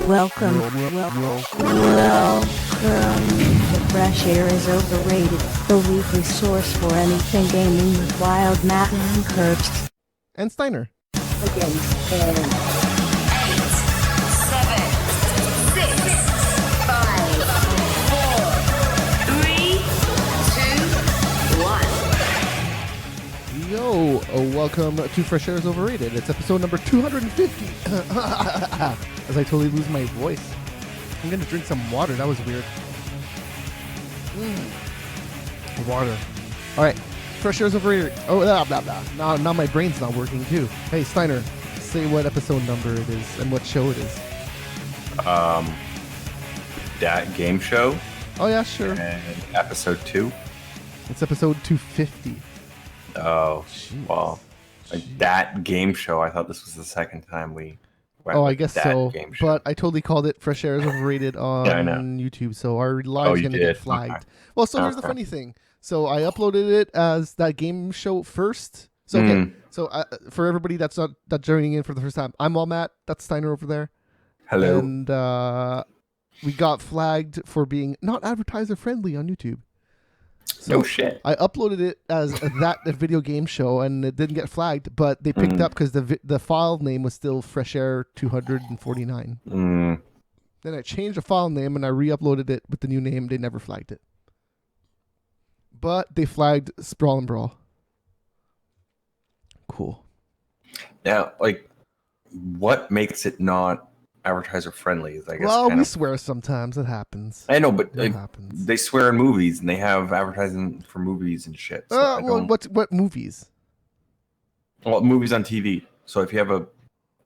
Welcome. The Fresh Air is Overrated, the weekly source for anything gaming with Wild Matt and Curbs. And Steiner. Yo, welcome to Fresh Air is Overrated. It's episode number 250. As I totally lose my voice. I'm going to drink some water. That was weird. Water. All right. Fresh Air is Overrated. Oh, blah, blah, blah. Now my brain's not working, too. Hey, Steiner, say what episode number it is and what show it is. That game show. Oh, yeah, sure. And episode 2. It's episode 250. Oh, Jeez. well. Like that game show. I thought this was the second time we went Oh, I with guess that so. game show. But I totally called it Fresh Air is Overrated on Yeah, I know. YouTube, so our live's you going to did? get flagged. Okay. Well, so here's the Okay. funny thing. So I uploaded it as that game show first. So, okay. So for everybody that's not joining in for the first time, I'm all Matt. That's Steiner over there. Hello. And we got flagged for being not advertiser friendly on YouTube. So No shit. I uploaded it as that video game show, and it didn't get flagged, but they picked up because the file name was still Fresh Air 249. Then I changed the file name and I re-uploaded it with the new name. They never flagged it, but they flagged Sprawl and Brawl. Cool. Now, like, what makes it not advertiser friendly? Is I guess. Well, kind we of... swear sometimes. It happens. I know, but It like, happens. they swear in movies, and they have advertising for movies and shit. So I Well, don't... what movies? Well, movies on TV. So if you have a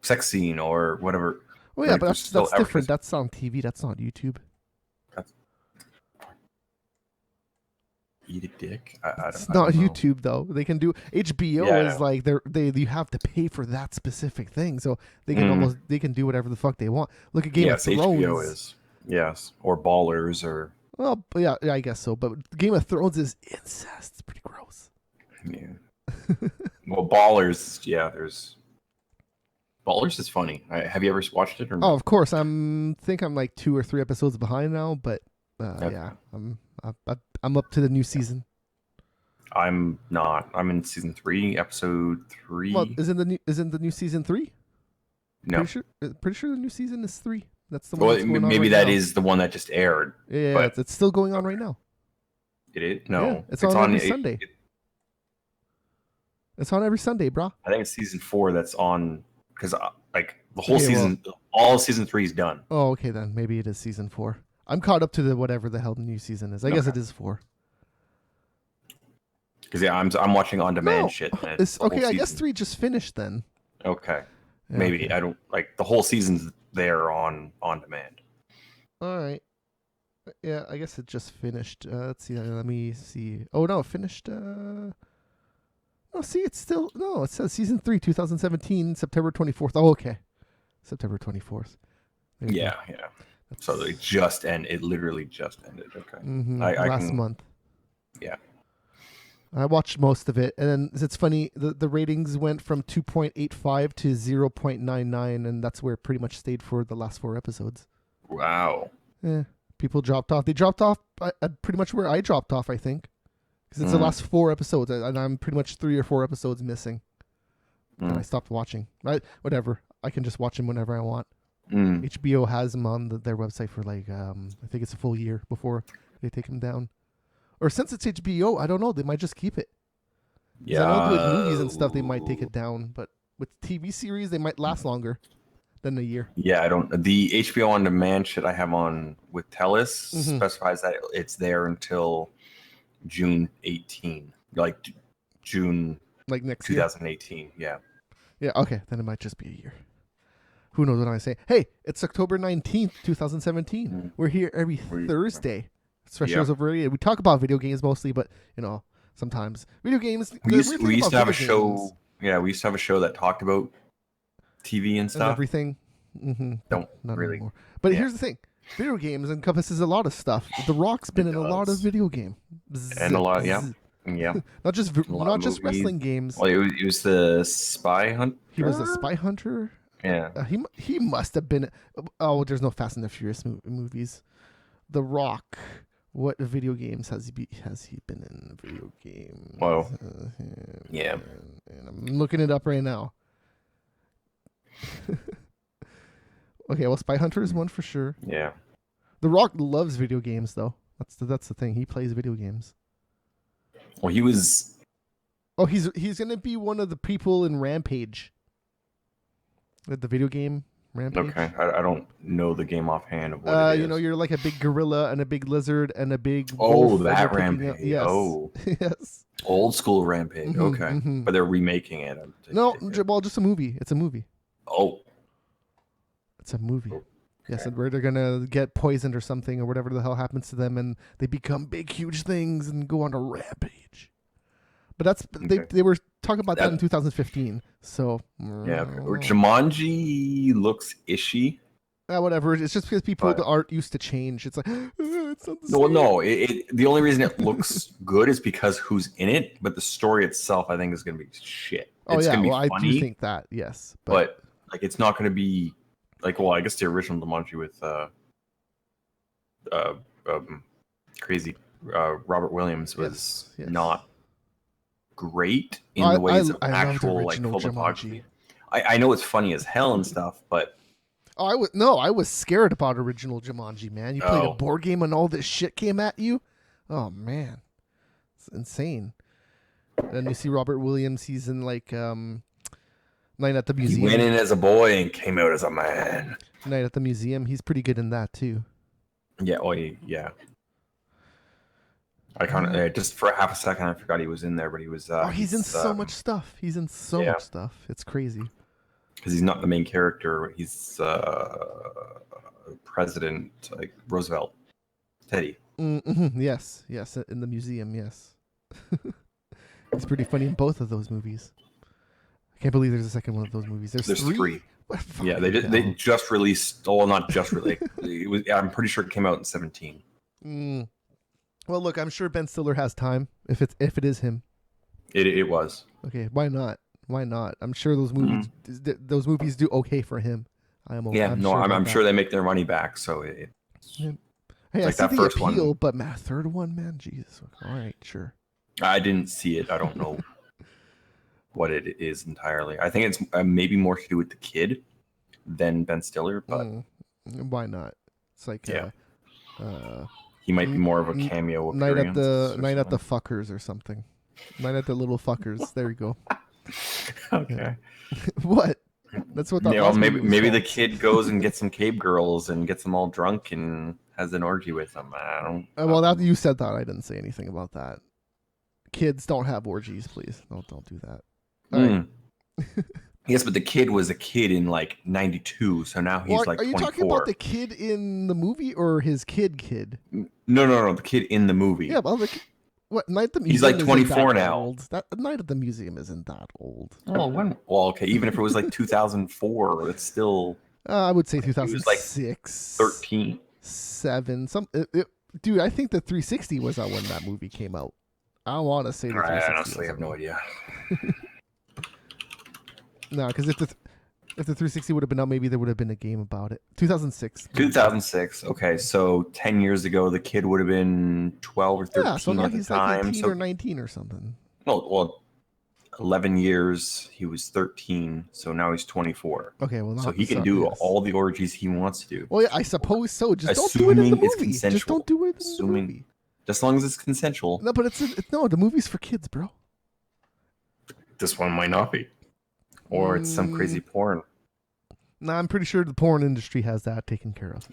sex scene or whatever. Oh yeah, like, but there's that's still different. advertising. That's on TV. That's not YouTube. Eat a dick. I don't, It's I not don't know. YouTube though. They can do HBO Yeah, I is know. like you have to pay for that specific thing, so they can they can do whatever the fuck they want. Look at Game Yes, of Thrones. HBO is. Yes, or Ballers, or Well, yeah, I guess so. But Game of Thrones is incest. It's pretty gross. yeah. Well, Ballers. Yeah, there's. Ballers is funny. Have you ever watched it or Oh, not? of course. I'm like 2 or 3 episodes behind now, but Okay. yeah, I'm up to the new season. I'm not. I'm in season 3, episode 3. Well, isn't the new season 3? No. Pretty sure the new season is 3. That's the one. Well, that's going on maybe right that now. is the one that just aired. Yeah, but- it's still going on right now. It is? No. Yeah, it's on every it- Sunday. It's on every Sunday, brah. I think it's season 4 that's on, because like the whole Okay, season, all of season 3 is done. Oh, okay then. Maybe it is season 4. I'm caught up to the whatever the hell the new season is. I guess it is 4. Because yeah, I'm watching on demand No, shit. and It's, the whole okay, I guess season. 3 just finished then. Okay. Yeah, Maybe okay. I don't like the whole season's there on demand. All right. Yeah, I guess it just finished. Let's see. Let me see. Oh no, it finished. Oh, see, it's still no. It says season 3, 2017, September 24th. Oh, okay, September 24th. There you Yeah, go. yeah. So they just end. It literally just ended. Okay. Mhm, I last can- month. Yeah. I watched most of it, and then it's funny. The ratings went from 2.85 to 0.99, and that's where it pretty much stayed for the last 4 episodes. Wow. Yeah, people dropped off. They dropped off at pretty much where I dropped off, I think, because it's the last 4 episodes, and I'm pretty much 3 or 4 episodes missing. And I stopped watching. Whatever. I can just watch them whenever I want. HBO has them on their website for like I think it's a full year before they take them down. Or since it's HBO, I don't know. They might just keep it. 'Cause Yeah. I know with movies and stuff, they might take it down, but with TV series, they might last longer than a year. Yeah, I don't. The HBO on demand shit I have on with Telus Mhm. specifies that it's there until June 18, like June Like next year. 2018. Yeah. Yeah, okay. Then it might just be a year. Who knows what I say? Hey, it's October 19th, 2017. We're here every Thursday. It's Fresh Air is Overrated. We talk about video games mostly, but, sometimes. Video games... We used to have a show. Yeah, we used to have a show that talked about TV and and stuff. everything. Mm-hmm. Don't Not really. anymore. But yeah. here's the thing. Video games encompasses a lot of stuff. The Rock's been in a lot of does. video games. And a lot, yeah. Yeah. Not just lot of wrestling movies. games. Well, it was the Spy Hunt. He was a spy hunter. Yeah. He must have been. Oh, there's no Fast and the Furious movies. The Rock. What video games has he been in? Video games. Well, yeah. And I'm looking it up right now. Okay, well, Spy Hunter is one for sure. Yeah. The Rock loves video games, though. That's the thing. He plays video games. Well, he was. Oh, he's gonna be one of the people in Rampage. The video game Rampage. Okay, I don't know the game offhand of what it is. You know, you're like a big gorilla and a big lizard and a big. Oh, wolf, that Rampage. Yes. Oh, yes. old school Rampage. Mhm, Okay, mhm. but they're remaking it. No, well, just a movie. It's a movie. Oh, It's a movie. Yes, and where they're gonna get poisoned or something or whatever the hell happens to them, and they become big, huge things and go on a rampage. But that's they were talking about that in 2015. So yeah. Jumanji looks ishy. Whatever. It's just because people the art used to change. It's like it's not the same. Well, no. The only reason it looks good is because who's in it, but the story itself, I think, is going to be shit. Oh it's yeah, gonna be well, funny, I do think that. Yes, but like it's not going to be like. Well, I guess the original Jumanji with crazy Robert Williams was yes. not great in the ways of I actual like full photography. I know it's funny as hell and stuff, but I was scared about original Jumanji, man. You played a board game and all this shit came at you. Oh man, it's insane. And you see Robert Williams. He's in like Night at the Museum. He went in as a boy and came out as a man. Night at the Museum. He's pretty good in that too. Yeah. Oh yeah. I kind of just for half a second I forgot he was in there, but he was. He's in so much stuff. He's in so much stuff. It's crazy. Because he's not the main character. He's President like Roosevelt, Teddy. Mm-hmm. Yes, in the museum. Yes, it's pretty funny in both of those movies. I can't believe there's a second one of those movies. There's three. Yeah, they just released. Oh, well, not just released. I'm pretty sure it came out in 2017. Well, look, I'm sure Ben Stiller has time if it is him. It was. Okay, why not? Why not? I'm sure those movies do okay for him. I'm sure they make their money back. So hey, like I see that the first appeal, one. but man, third one, man, Jesus. All right, sure. I didn't see it. I don't know what it is entirely. I think it's maybe more to do with the kid than Ben Stiller, but why not? It's like he might be more of a cameo. Night at the fuckers or something. Night at the little fuckers. There you go. Okay. What? That's what. Maybe the kid goes and gets some cave girls and gets them all drunk and has an orgy with them. I don't. Well, you said that. I didn't say anything about that. Kids don't have orgies, please. Don't do that. All right. Yes, but the kid was a kid in like 92, so now he's like 24. Are you talking about the kid in the movie or his kid? No, the kid in the movie. Yeah, well, what Night at the Museum? He's like 24 now. Old. That Night at the Museum isn't that old. Oh, when? Well, okay, even if it was like 2004, it's still. I would say 2006. Like 13, 7. Dude, I think the 360 was when that movie came out. I want to say the 360. I honestly have no idea. No, because if the 360 would have been out, maybe there would have been a game about it. 2006. 2006. Okay, so 10 years ago, the kid would have been 12 or 13 so now at the he's time. Like 18 or 19 or something. Well, 11 years, he was 13, so now he's 24. Okay, well, so he can do all the orgies he wants to do. Well, yeah, I suppose so. Just don't do it in the movie. Consensual. Just don't do it in the movie. Just as long as it's consensual. No, but no, the movie's for kids, bro. This one might not be. Or it's some crazy porn. No, I'm pretty sure the porn industry has that taken care of.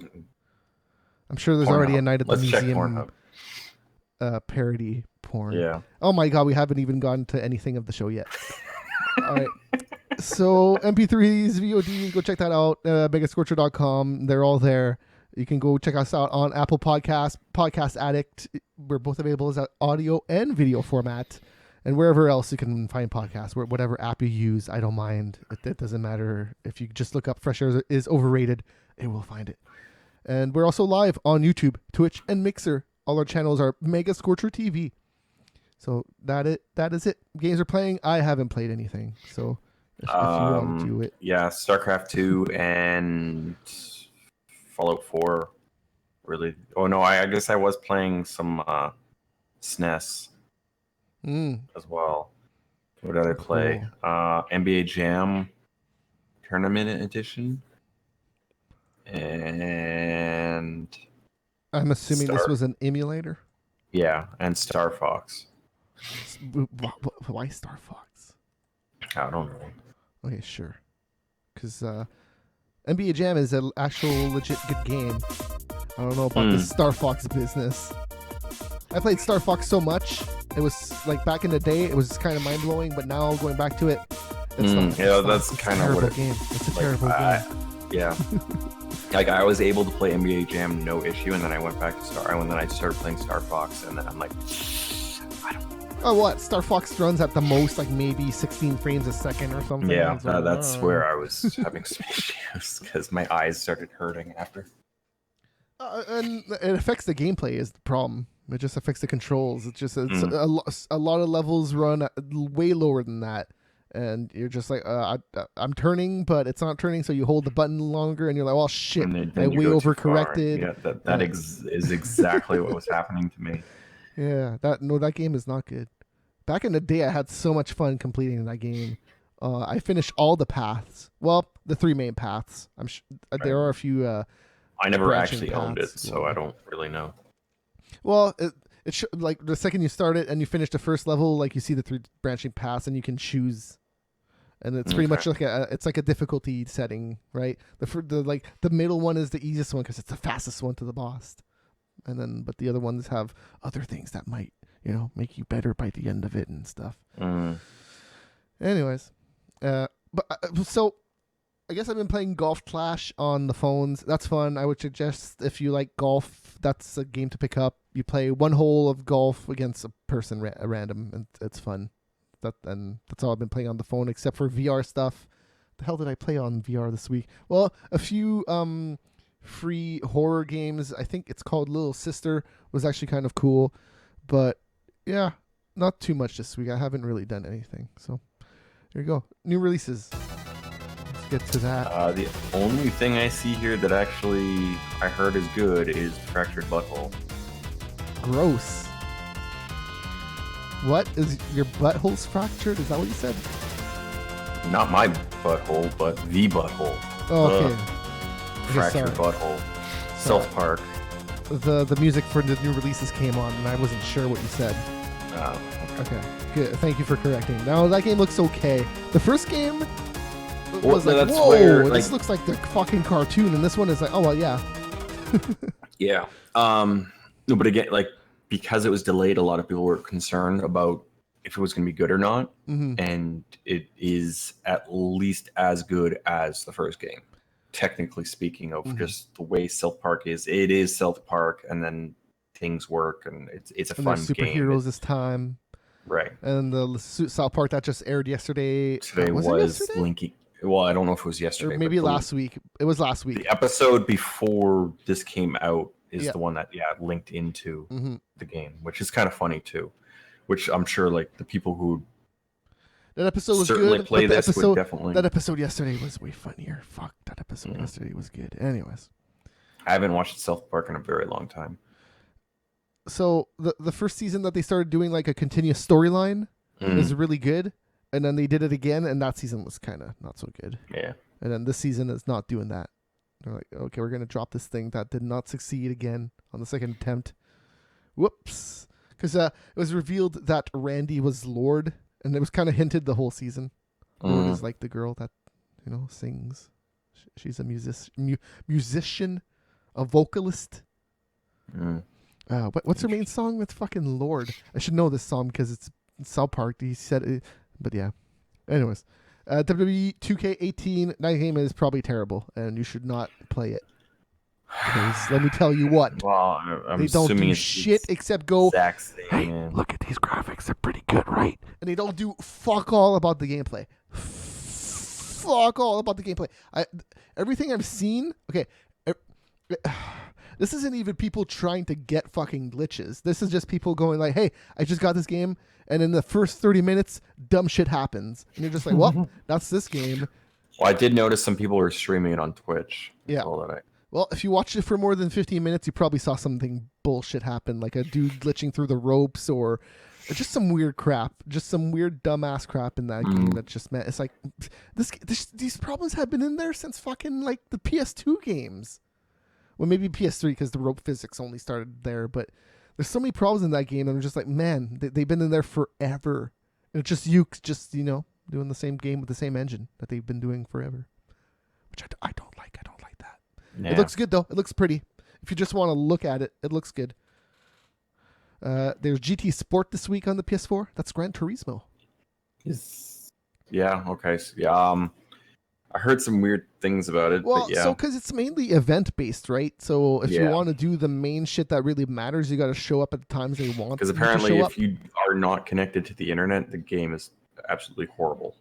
I'm sure there's already a Night at the Museum parody porn. Yeah. Oh my God, we haven't even gotten to anything of the show yet. All right. So MP3s, VODs, go check that out. Megascorcher.com. They're all there. You can go check us out on Apple Podcasts, Podcast Addict. We're both available as audio and video format. And wherever else you can find podcasts, whatever app you use, I don't mind. It doesn't matter. If you just look up Fresh Air is Overrated, it will find it. And we're also live on YouTube, Twitch, and Mixer. All our channels are Mega Scorcher TV. So that is it. Games are playing. I haven't played anything. So if you want to do it. Yeah, StarCraft 2 and Fallout 4. Really? Oh no, I guess I was playing some SNES as well. What did I play? NBA Jam Tournament Edition. And I'm assuming this was an emulator. Yeah, and Star Fox. Why Star Fox? I don't know. Okay, sure. Because NBA Jam is an actual legit good game. I don't know about this Star Fox business. I played Star Fox so much. It was like back in the day, it was kind of mind blowing. But now going back to it, that's kind of what it game. It's a terrible game. Yeah. Like I was able to play NBA Jam no issue, and then I went back to and then I started playing Star Fox, and then I'm like, I don't know. Oh, what? Star Fox runs at the most like maybe 16 frames a second or something. Yeah, that's where I was having some issues because my eyes started hurting after. And it affects the gameplay is the problem. It just affects the controls. It's just a lot of levels run way lower than that. And you're just like, I'm turning, but it's not turning. So you hold the button longer, and you're like, "Oh shit, I way overcorrected." Yeah, that is exactly what was happening to me. Yeah, that game is not good. Back in the day, I had so much fun completing that game. I finished all the paths. Well, the 3 main paths. There are a few. I never actually owned it, so I don't really know. Well, it like the second you start it and you finish the first level, like you see the 3 branching paths, and you can choose. And it's pretty much like a difficulty setting, right? The middle one is the easiest one because it's the fastest one to the boss, but the other ones have other things that might make you better by the end of it and stuff. Anyways, so I guess I've been playing Golf Clash on the phones. That's fun. I would suggest if you like golf, that's a game to pick up. You play 1 hole of golf against a person random, and it's fun. That's all I've been playing on the phone, except for VR stuff. The hell did I play on VR this week? Well, a few free horror games. I think it's called Little Sister. Was actually kind of cool, but yeah, not too much this week. I haven't really done anything. So there you go. New releases. Let's get to that. The only thing I see here that actually I heard is good is Fractured Butthole. Gross. What? Is your butthole's fractured? Is that what you said? Not my butthole, but the butthole. Oh, okay. Fractured Butthole. South Park. The music for the new releases came on, and I wasn't sure what you said. Oh, okay. Good. Thank you for correcting. Now, that game looks okay. The first game was like, whoa, this looks like the fucking cartoon, and this one is like, oh, well, yeah. Yeah. No, but again, like, because it was delayed, a lot of people were concerned about if it was going to be good or not. And it is at least as good as the first game, technically speaking, of just the way South Park is. It is South Park, and then things work, and it's a fun game. Superheroes this time. Right. And the South Park that just aired yesterday. Today was linking. Well, I don't know if it was yesterday. Or maybe last week. It was last week. The episode before this came out is the one that linked into the game, which is kind of funny too. Which I'm sure like the people who that episode was certainly good. Play this would definitely. That episode yesterday was way funnier. Fuck, that episode yesterday was good. Anyways, I haven't watched South Park in a very long time. So the first season that they started doing like a continuous storyline was really good, and then they did it again, and that season was kind of not so good. Yeah. And then this season is not doing that. They're like, okay, we're going to drop this thing that did not succeed again on the second attempt. Whoops. Because it was revealed that Randy was Lord, and it was kind of hinted the whole season. Lord is like the girl that, sings. She's a musician, a vocalist. What's her main song with fucking Lord? I should know this song because it's South Park. He said it, but yeah. Anyways. WWE 2K18, that game is probably terrible, and you should not play it. Because let me tell you what. Well, I'm they don't do shit except go, hey, look at these graphics. They're pretty good, right? And they don't do fuck all about the gameplay. Fuck all about the gameplay. Everything I've seen, okay, this isn't even people trying to get fucking glitches. This is just people going like, hey, I just got this game, and in the first 30 minutes, dumb shit happens, and you're just like, well, that's this game. Well, I did notice some people were streaming it on Twitch. Yeah. Well, if you watched it for more than 15 minutes, you probably saw something bullshit happen, like a dude glitching through the ropes or just some weird crap, just some weird dumbass crap in that game that just meant it's like these problems have been in there since fucking like the PS2 games. Well, maybe PS3 because the rope physics only started there, but there's so many problems in that game, and I'm just like, man, they've been in there forever. And it's just doing the same game with the same engine that they've been doing forever, which I don't like. I don't like that. Yeah. It looks good though. It looks pretty. If you just want to look at it, it looks good. There's GT Sport this week on the PS4. That's Gran Turismo. Yeah. Okay. So, yeah. I heard some weird things about it. Well, but yeah. so because it's mainly event based, right? So if you want to do the main shit that really matters, you got to show up at the times they want. Because apparently, if you are not connected to the internet, the game is absolutely horrible.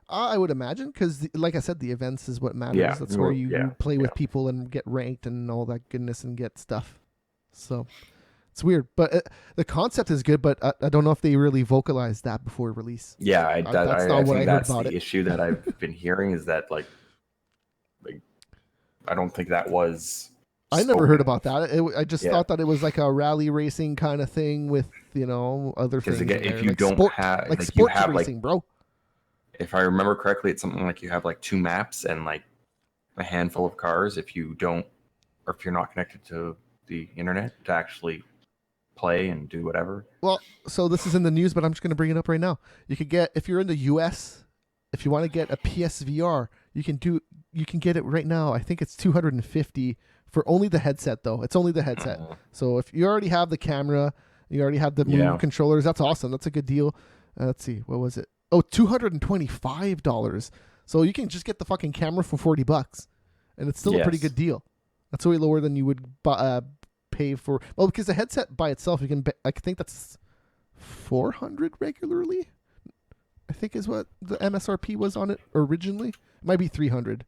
I would imagine, because like I said, the events is what matters. Yeah. That's where you play with people and get ranked and all that goodness and get stuff. So it's weird, but the concept is good. But I don't know if they really vocalized that before release. Yeah, that's not what I heard about the issue that I've been hearing is that like I don't think that was. I never heard about that. I just thought that it was like a rally racing kind of thing with other things. Because again, if you like don't sport, have like you sports have racing, bro. If I remember correctly, it's something like you have like 2 maps and like a handful of cars. If you don't, or if you're not connected to the internet to actually play and do whatever. Well, so this is in the news, but I'm just going to bring it up right now. You could get, if you're in the US, if you want to get a PSVR, you can get it right now. I think it's $250 for only the headset though. It's only the headset. So if you already have the camera, you already have the Move controllers, that's awesome. That's a good deal. Let's see. What was it? Oh, $225. So you can just get the fucking camera for $40, and it's still a pretty good deal. That's way lower than you would pay for. Well, because the headset by itself, you can. I think that's $400 regularly. I think is what the MSRP was on it originally. It might be $300.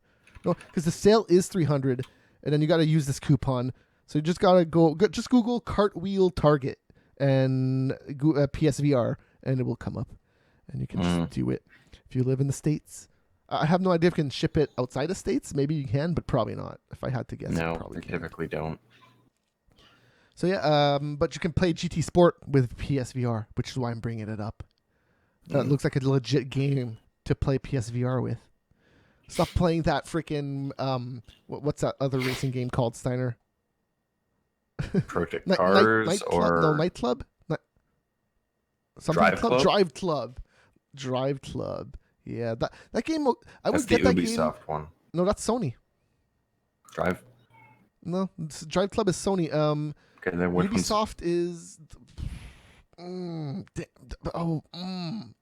No, because the sale is $300, and then you got to use this coupon. So you just gotta just Google Cartwheel Target and PSVR, and it will come up. And you can just do it if you live in the States. I have no idea if you can ship it outside of States. Maybe you can, but probably not. If I had to guess, no, probably they typically don't. So yeah, but you can play GT Sport with PSVR, which is why I'm bringing it up. It looks like a legit game to play PSVR with. Stop playing that freaking what's that other racing game called, Steiner? Project Cars Night Club? Drive Club. Yeah, that game. I would get that game. That's the Ubisoft one. No, that's Sony. Drive. No, Drive Club is Sony. Okay, then Ubisoft is.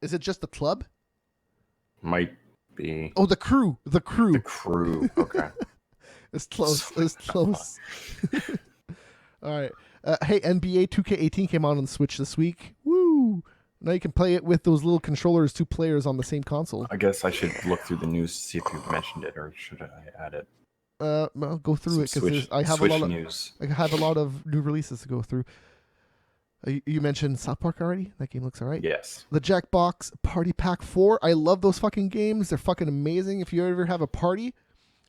Is it just the club? Might be. Oh, the crew. The crew. Okay. It's close. It's close. All right. Hey, NBA 2K18 came out on the Switch this week. Woo! Now you can play it with those little controllers, 2 players on the same console. I guess I should look through the news to see if you've mentioned it, or should I add it? I'll go through it because I have a lot of new releases to go through. You mentioned South Park already. That game looks alright. Yes. The Jackbox Party Pack 4. I love those fucking games. They're fucking amazing. If you ever have a party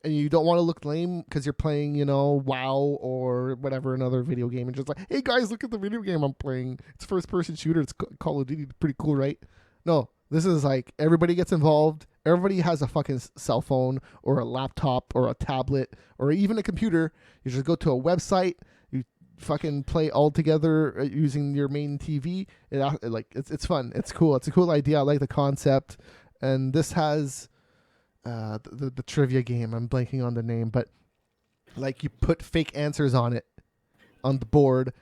and you don't want to look lame because you're playing, WoW or whatever, another video game, and just like, hey guys, look at the video game I'm playing. It's first-person shooter. It's Call of Duty. Pretty cool, right? No, this is like everybody gets involved. Everybody has a fucking cell phone or a laptop or a tablet or even a computer. You just go to a website. You fucking play all together using your main TV. It's fun. It's cool. It's a cool idea. I like the concept. And this has the trivia game. I'm blanking on the name, but like you put fake answers on it on the board,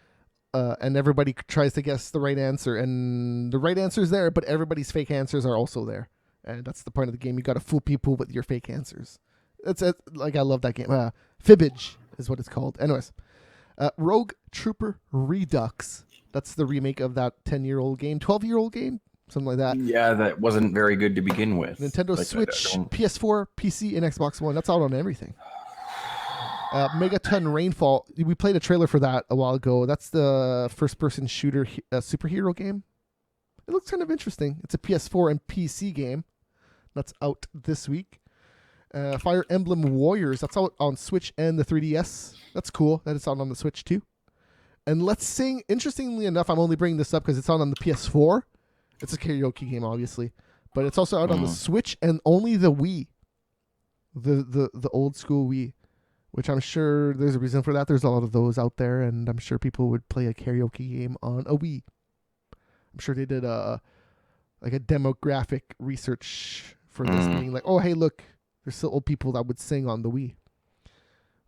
and everybody tries to guess the right answer. And the right answer is there, but everybody's fake answers are also there. And that's the point of the game. You got to fool people with your fake answers. It's like I love that game. Fibbage is what it's called. Anyways, Rogue Trooper Redux. That's the remake of that 10-year-old game, 12-year-old game, something like that. Yeah, that wasn't very good to begin with. Nintendo Switch, PS4, PC, and Xbox One. That's out on everything. Megaton Rainfall. We played a trailer for that a while ago. That's the first-person shooter superhero game. It looks kind of interesting. It's a PS4 and PC game that's out this week. Fire Emblem Warriors, that's out on Switch and the 3DS. That's cool that it's out on the Switch too. And Let's Sing, interestingly enough, I'm only bringing this up because it's out on the PS4. It's a karaoke game, obviously. But it's also out on the Switch and only the Wii. The old school Wii. Which I'm sure there's a reason for that. There's a lot of those out there, and I'm sure people would play a karaoke game on a Wii. I'm sure they did a demographic research for this, being like, oh, hey, look, there's still old people that would sing on the Wii.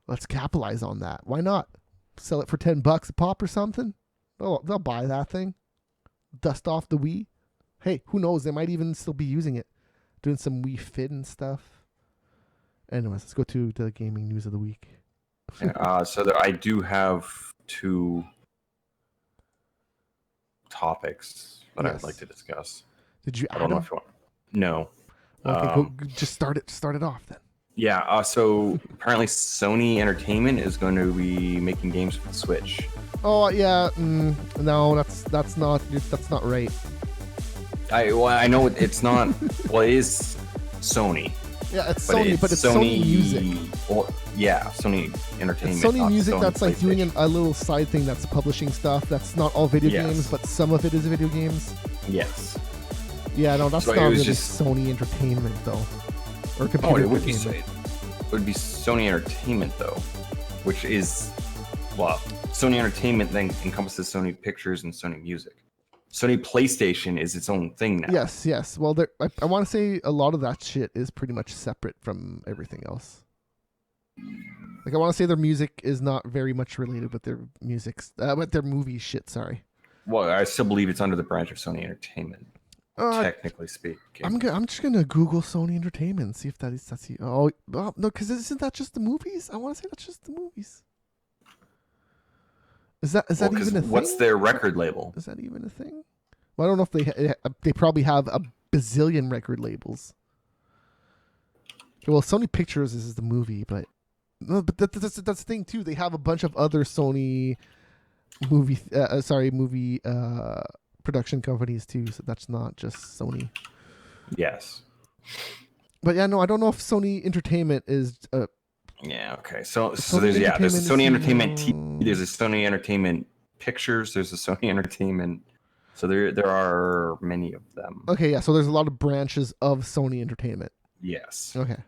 Let's capitalize on that. Why not? Sell it for $10 a pop or something. They'll buy that thing. Dust off the Wii. Hey, who knows? They might even still be using it, doing some Wii Fit and stuff. Anyways, let's go to the gaming news of the week. I do have 2 topics that I'd like to discuss. Did you? I don't know if you want. No. Okay, just start it off then. Yeah. So apparently, Sony Entertainment is going to be making games for the Switch. Oh yeah. No, that's not right. I know it's not. Well, it is Sony. Yeah, it's Sony, but it's Sony Music. Sony Entertainment. It's Sony Music Sony that's like doing a little side thing that's publishing stuff. That's not all video games, but some of it is video games. Yes. Yeah, no, that's not really Sony Entertainment though. Or computer entertainment. It would be Sony Entertainment though, which is Sony Entertainment then encompasses Sony Pictures and Sony Music. Sony PlayStation is its own thing now. Yes. Well, I want to say a lot of that shit is pretty much separate from everything else. Like, I want to say their music is not very much related with their with their movie shit. Sorry. Well, I still believe it's under the branch of Sony Entertainment, technically speaking. I'm just gonna Google Sony Entertainment and see if that's no, because isn't that just the movies? I want to say that's just the movies. Is that even a thing? What's their record label? Is that even a thing? Well, I don't know if they probably have a bazillion record labels. Okay, well, Sony Pictures is the movie, but that's the thing too. They have a bunch of other Sony movie production companies too. So that's not just Sony. Yes. But yeah, no, I don't know if Sony Entertainment is. Yeah. Okay. So there's a Sony Entertainment TV, there's a Sony Entertainment Pictures, there's a Sony Entertainment. So there are many of them. Okay. Yeah. So there's a lot of branches of Sony Entertainment. Yes. Okay.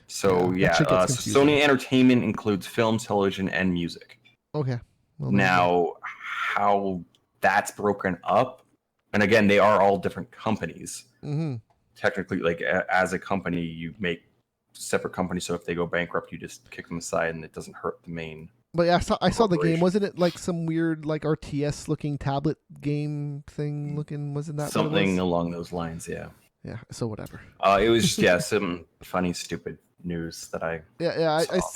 So Sony Entertainment includes film, television, and music. Okay. Well, now, how that's broken up, and again, they are all different companies. Mm-hmm. Technically, like as a company, you make separate companies, so if they go bankrupt, you just kick them aside, and it doesn't hurt the main. But yeah, I saw the game. Wasn't it like some weird, like RTS looking tablet game thing? Wasn't that something along those lines? Yeah. Yeah. So whatever. It was just some funny, stupid news that I.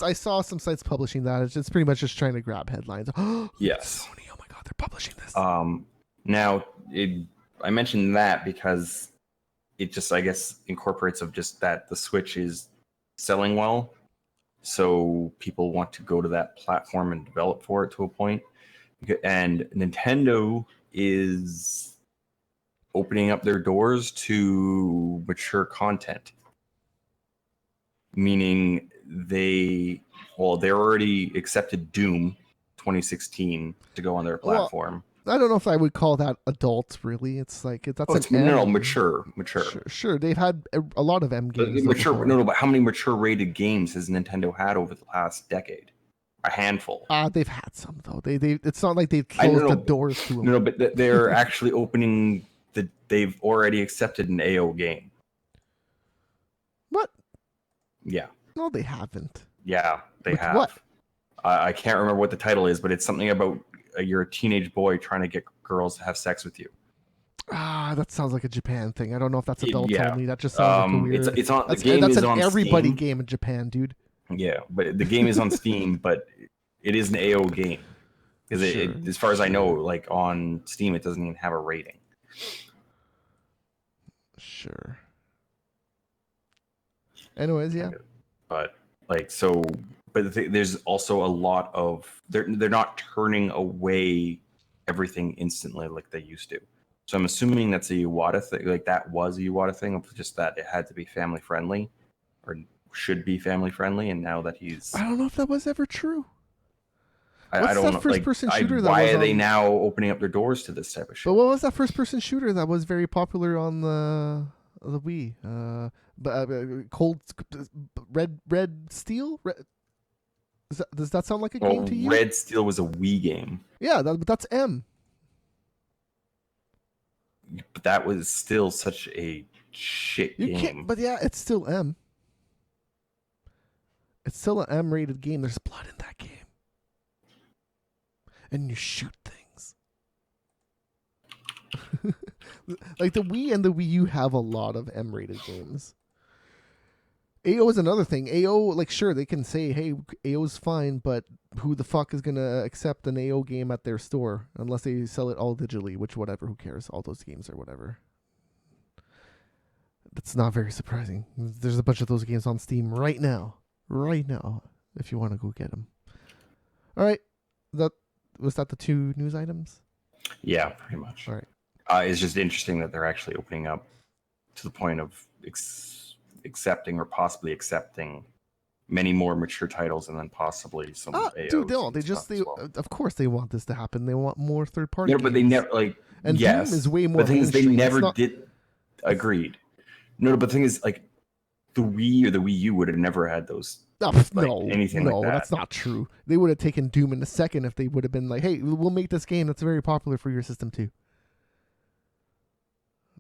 I saw some sites publishing that. It's pretty much just trying to grab headlines. Yes. Sony, oh my god, they're publishing this. Now I mentioned that because it just, I guess, incorporates of just that the Switch is selling well, so people want to go to that platform and develop for it to a point. And Nintendo is opening up their doors to mature content, meaning they already accepted Doom 2016 to go on their platform. I don't know if I would call that adult, really. It's like that's mature. Sure, they've had a lot of M games. But how many mature rated games has Nintendo had over the past decade? A handful. They've had some though. They it's not like they've closed the doors to them. No, but they're actually opening they've already accepted an AO game. What? Yeah. No, they haven't. Yeah, they have. What? I can't remember what the title is, but it's something about you're a teenage boy trying to get girls to have sex with you. That sounds like a Japan thing. I don't know if that's adult only. That just sounds like a weird. It's on. That's is an on everybody Steam. game in Japan, dude. Yeah, but the game is on Steam, but it is an AO game. Because as far as I know, like on Steam, it doesn't even have a rating. Sure. Anyways, yeah. But there's also a lot of they're not turning away everything instantly like they used to. So I'm assuming that's a Iwata thing. Like that was a Iwata thing, of just that it had to be family friendly, or should be family friendly. And now that he's, I don't know if that was ever true. I What's don't that know. first-person shooter that why was are they on- now opening up their doors to this type of shit? But what was that first-person shooter that was very popular on the Wii? Cold Red Steel. Does that sound like a game to you? Red Steel was a Wii game. Yeah, that's M. But that was still such a shit You game. can't. But yeah, it's still M. It's still an M-rated game. There's blood in that game, and you shoot things. Like the Wii and the Wii U have a lot of M-rated games. AO is another thing. AO, like, sure, they can say, hey, AO's fine, but who the fuck is going to accept an AO game at their store unless they sell it all digitally, which, whatever, who cares? All those games or whatever. That's not very surprising. There's a bunch of those games on Steam right now, if you want to go get them. All right. Was that the 2 news items? Yeah, pretty much. All right. It's just interesting that they're actually opening up to the point of accepting or possibly accepting many more mature titles, and then possibly some AOs. Dude, of course they want this to happen. They want more third-party games. But they never, like, and yes. Doom is way more. But the thing is, they mainstream. never did. Agreed. No, but the thing is, like, the Wii or the Wii U would have never had those. Anything like that. That's not true. They would have taken Doom in a second if they would have been like, hey, we'll make this game that's very popular for your system too.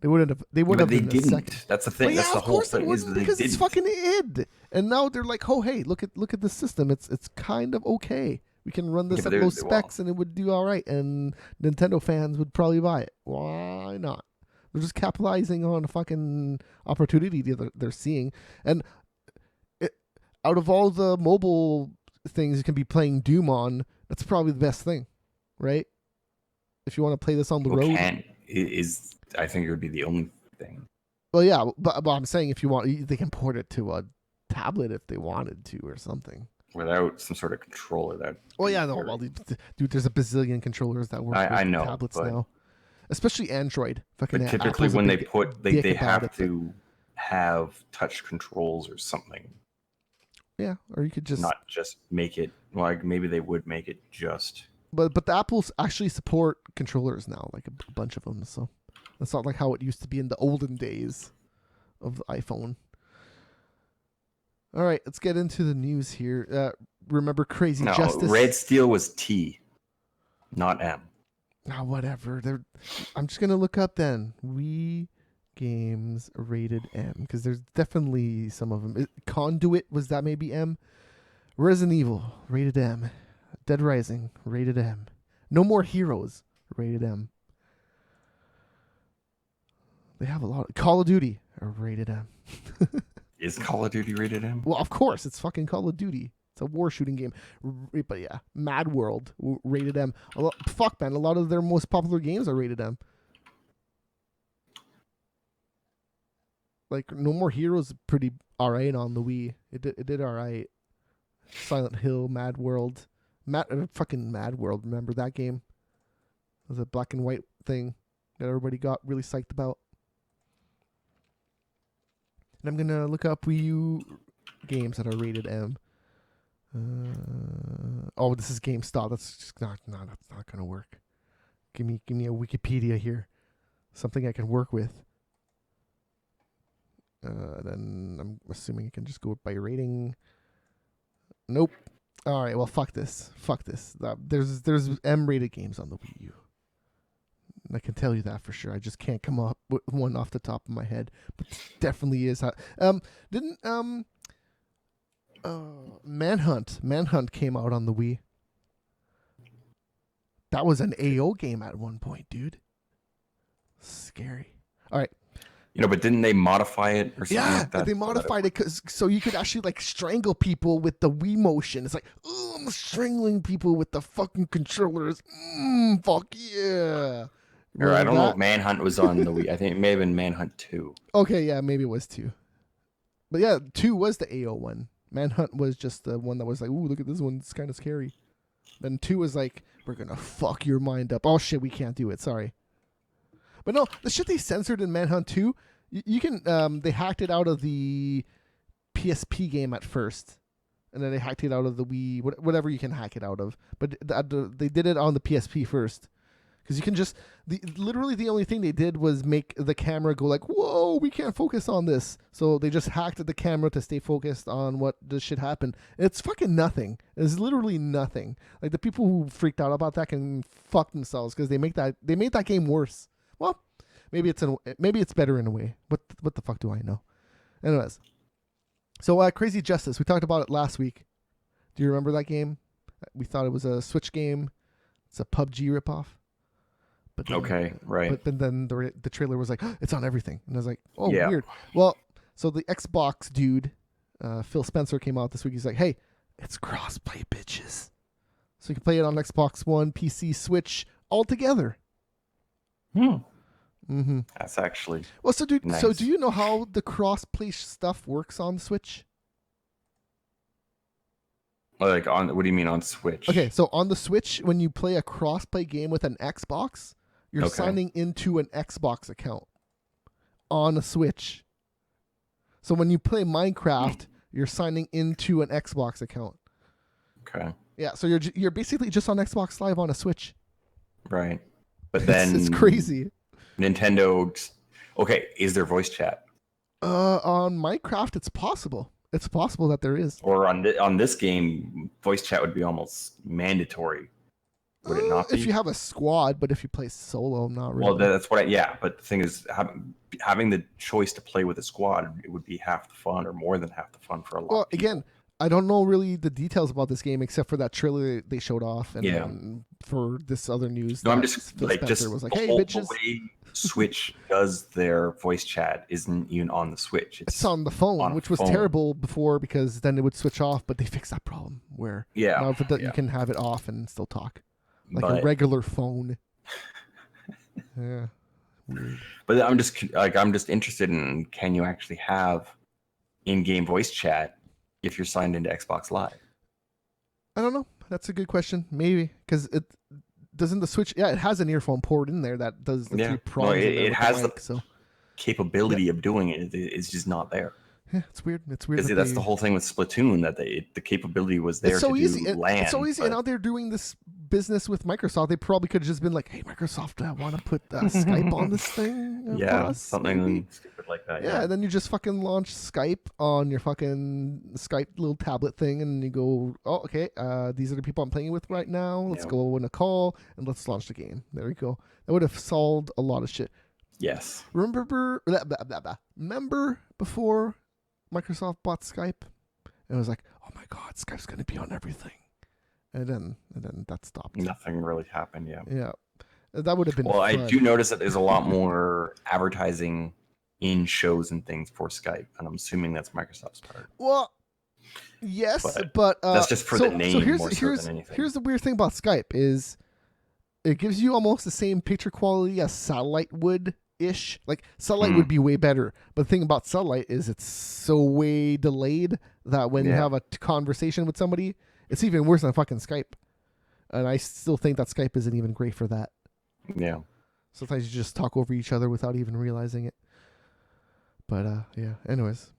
They wouldn't have. They would have. But they in didn't. A second. That's the thing. But that's the whole thing. Is that they because didn't. it's fucking id. And now they're like, oh hey, look at the system. It's kind of okay. We can run this at low specs and it would do all right. And Nintendo fans would probably buy it. Why not? They're just capitalizing on a fucking opportunity they're seeing. And out of all the mobile things you can be playing Doom on, that's probably the best thing, right? If you want to play this on the road, I think it would be the only thing. Well, yeah, but I'm saying if you want, they can port it to a tablet if they wanted to or something. Without some sort of controller, well, yeah, no, well, dude, there's a bazillion controllers that work with know, tablets now, especially Android. Fucking but typically, when they have to have touch controls or something. Yeah, or you could just not just make it. Like maybe they would make it just. But the Apples actually support controllers now, like a bunch of them. So that's not like how it used to be in the olden days of the iPhone. All right, let's get into the news here. Remember Crazy Justice? Red Steel was T, not M. Whatever. I'm just gonna look up then. Wii games rated M, because there's definitely some of them. Conduit, was that maybe M? Resident Evil rated M. Dead Rising rated M. No More Heroes rated M. They have a lot. Call of Duty rated M. Is Call of Duty rated M? Well, of course, it's fucking Call of Duty. It's a war shooting game. But yeah, Mad World rated M. Fuck, man, a lot of their most popular games are rated M. Like, No More Heroes is pretty alright on the Wii. It did alright. Silent Hill, Mad World. Fucking Mad World, remember that game? It was a black and white thing that everybody got really psyched about. And I'm gonna look up Wii U games that are rated M. This is GameStop. That's just that's not gonna work. Give me a Wikipedia here, something I can work with. Then I'm assuming I can just go by rating. Nope. All right. Well, fuck this. There's M-rated games on the Wii U. I can tell you that for sure. I just can't come up with one off the top of my head, but definitely is. Manhunt came out on the Wii. That was an AO game at one point, dude. Scary. All right. But didn't they modify it or something like that? They modified it so you could actually like strangle people with the Wii motion. It's like, I'm strangling people with the fucking controllers. Fuck yeah. Or I don't know if Manhunt was on the Wii. I think it may have been Manhunt 2. Okay, yeah, maybe it was 2. But yeah, 2 was the AO one. Manhunt was just the one that was like, ooh, look at this one. It's kind of scary. Then 2 was like, we're going to fuck your mind up. Oh, shit, we can't do it. Sorry. But no, the shit they censored in Manhunt 2, you can they hacked it out of the PSP game at first, and then they hacked it out of the Wii, whatever you can hack it out of. But they did it on the PSP first, because you can just literally the only thing they did was make the camera go like, whoa, we can't focus on this. So they just hacked the camera to stay focused on what this shit happened. It's fucking nothing. It's literally nothing. Like the people who freaked out about that can fuck themselves because they made that game worse. Well, maybe it's better in a way. What the fuck do I know? Anyways, so Crazy Justice, we talked about it last week. Do you remember that game? We thought it was a Switch game. It's a PUBG ripoff. But then, okay, right. But then the trailer was like, oh, it's on everything, and I was like, oh, Yeah. weird. Well, so the Xbox dude, Phil Spencer, came out this week. He's like, hey, it's crossplay, bitches. So you can play it on Xbox One, PC, Switch, all together. Mm-hmm. That's actually well. So nice. So do you know how the crossplay stuff works on Switch? Like on what do you mean on Switch? Okay, so on the Switch, when you play a crossplay game with an Xbox, you're signing into an Xbox account on a Switch. So when you play Minecraft, you're signing into an Xbox account. Okay. Yeah, so you're basically just on Xbox Live on a Switch. Right. But then it's crazy. Nintendo. Okay, is there voice chat? On Minecraft, it's possible. It's possible that there is. Or on this game, voice chat would be almost mandatory. Would it not be? If you have a squad, but if you play solo, not really. Well, that's what. But the thing is, having the choice to play with a squad, it would be half the fun, or more than half the fun for a lot. Of people. Again, I don't know really the details about this game except for that trailer they showed off, and for this other news. No, I'm just Phil like Spencer just was like, the hey, whole bitches. the way Switch does their voice chat isn't even on the Switch. It's on the phone, which was terrible before because then it would switch off. But they fixed that problem where now you can have it off and still talk like a regular phone. Yeah, weird. But I'm just interested in, can you actually have in-game voice chat if you're signed into Xbox Live? I don't know. That's a good question. Maybe because it doesn't the Switch. Yeah, it has an earphone port in there that does the three prongs. Well, it has the mic, capability of doing it. It's just not there. Yeah, it's weird. It's weird. That's the whole thing with Splatoon, that the capability was there to do LAN. It's so easy. And now they're doing this business with Microsoft. They probably could have just been like, hey, Microsoft, I want to put Skype on this thing. Something stupid like that. Yeah, and then you just fucking launch Skype on your fucking Skype little tablet thing, and you go, oh, okay, these are the people I'm playing with right now. Let's go in a call, and let's launch the game. There we go. That would have solved a lot of shit. Yes. Remember before Microsoft bought Skype? It was like, oh my God, Skype's going to be on everything. And then that stopped. Nothing really happened, yeah. Yeah. That would have been Well, fun. I do notice that there's a lot more advertising in shows and things for Skype, and I'm assuming that's Microsoft's part. Well, yes, but that's just for the name more so than anything. Here's the weird thing about Skype is it gives you almost the same picture quality as satellite would-ish. Like, satellite would be way better, but the thing about satellite is it's so way delayed that when you have a conversation with somebody, it's even worse than fucking Skype. And I still think that Skype isn't even great for that. Yeah. Sometimes you just talk over each other without even realizing it. But anyways,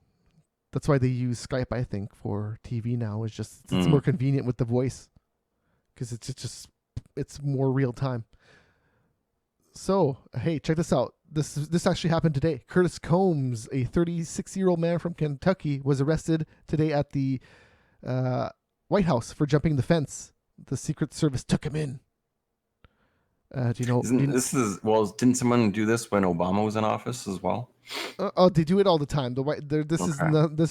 that's why they use Skype, I think, for TV now. It's just it's more convenient with the voice because it's more real time. So, hey, check this out. This actually happened today. Curtis Combs, a 36-year-old man from Kentucky, was arrested today at the White House for jumping the fence. The Secret Service took him in. Do you know? Didn't someone do this when Obama was in office as well? They do it all the time. This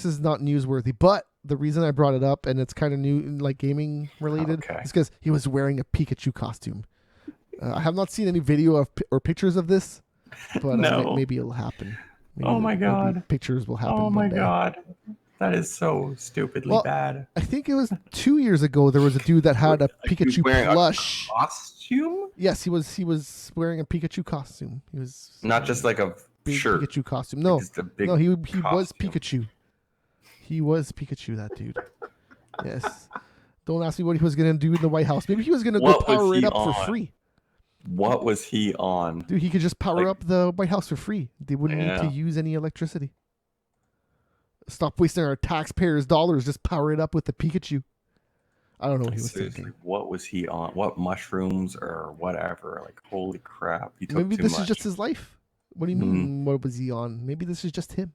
is not newsworthy, but the reason I brought it up, and it's kind of new, like gaming related, is because he was wearing a Pikachu costume. I have not seen any video or pictures of this, but maybe it'll happen. Maybe pictures will happen. Oh my God. That is so stupidly bad. I think it was 2 years ago. There was a dude that had a Pikachu plush. A costume? Yes, he was wearing a Pikachu costume. He was not just like a shirt. Pikachu costume. No, he was Pikachu. He was Pikachu. That dude. Yes. Don't ask me what he was gonna do in the White House. Maybe he was gonna go power it up for free. What was he on? Dude, he could just power up the White House for free. They wouldn't need to Yeah. use any electricity. Stop wasting our taxpayers' dollars. Just power it up with the Pikachu. I don't know what he was Seriously, thinking. what was he on? What mushrooms or whatever? Like, holy crap! He took Maybe too this much. is just his life. What do you mean? What was he on? Maybe this is just him.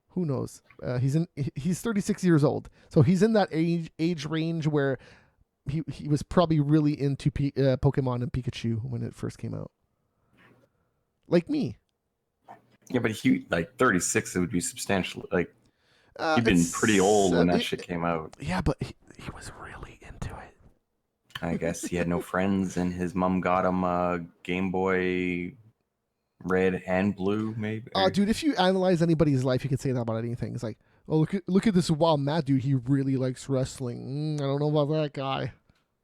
Who knows? He's 36 years old, so he's in that age range where he was probably really into Pokemon and Pikachu when it first came out. Like me. Yeah, but he like 36. It would be substantial. Like he'd been pretty old when that shit came out. Yeah, but he was really into it. I guess he had no friends, and his mom got him a Game Boy Red and Blue, maybe. Dude, if you analyze anybody's life, you can say that about anything. It's like, oh, look at this wild mad dude. He really likes wrestling. I don't know about that guy.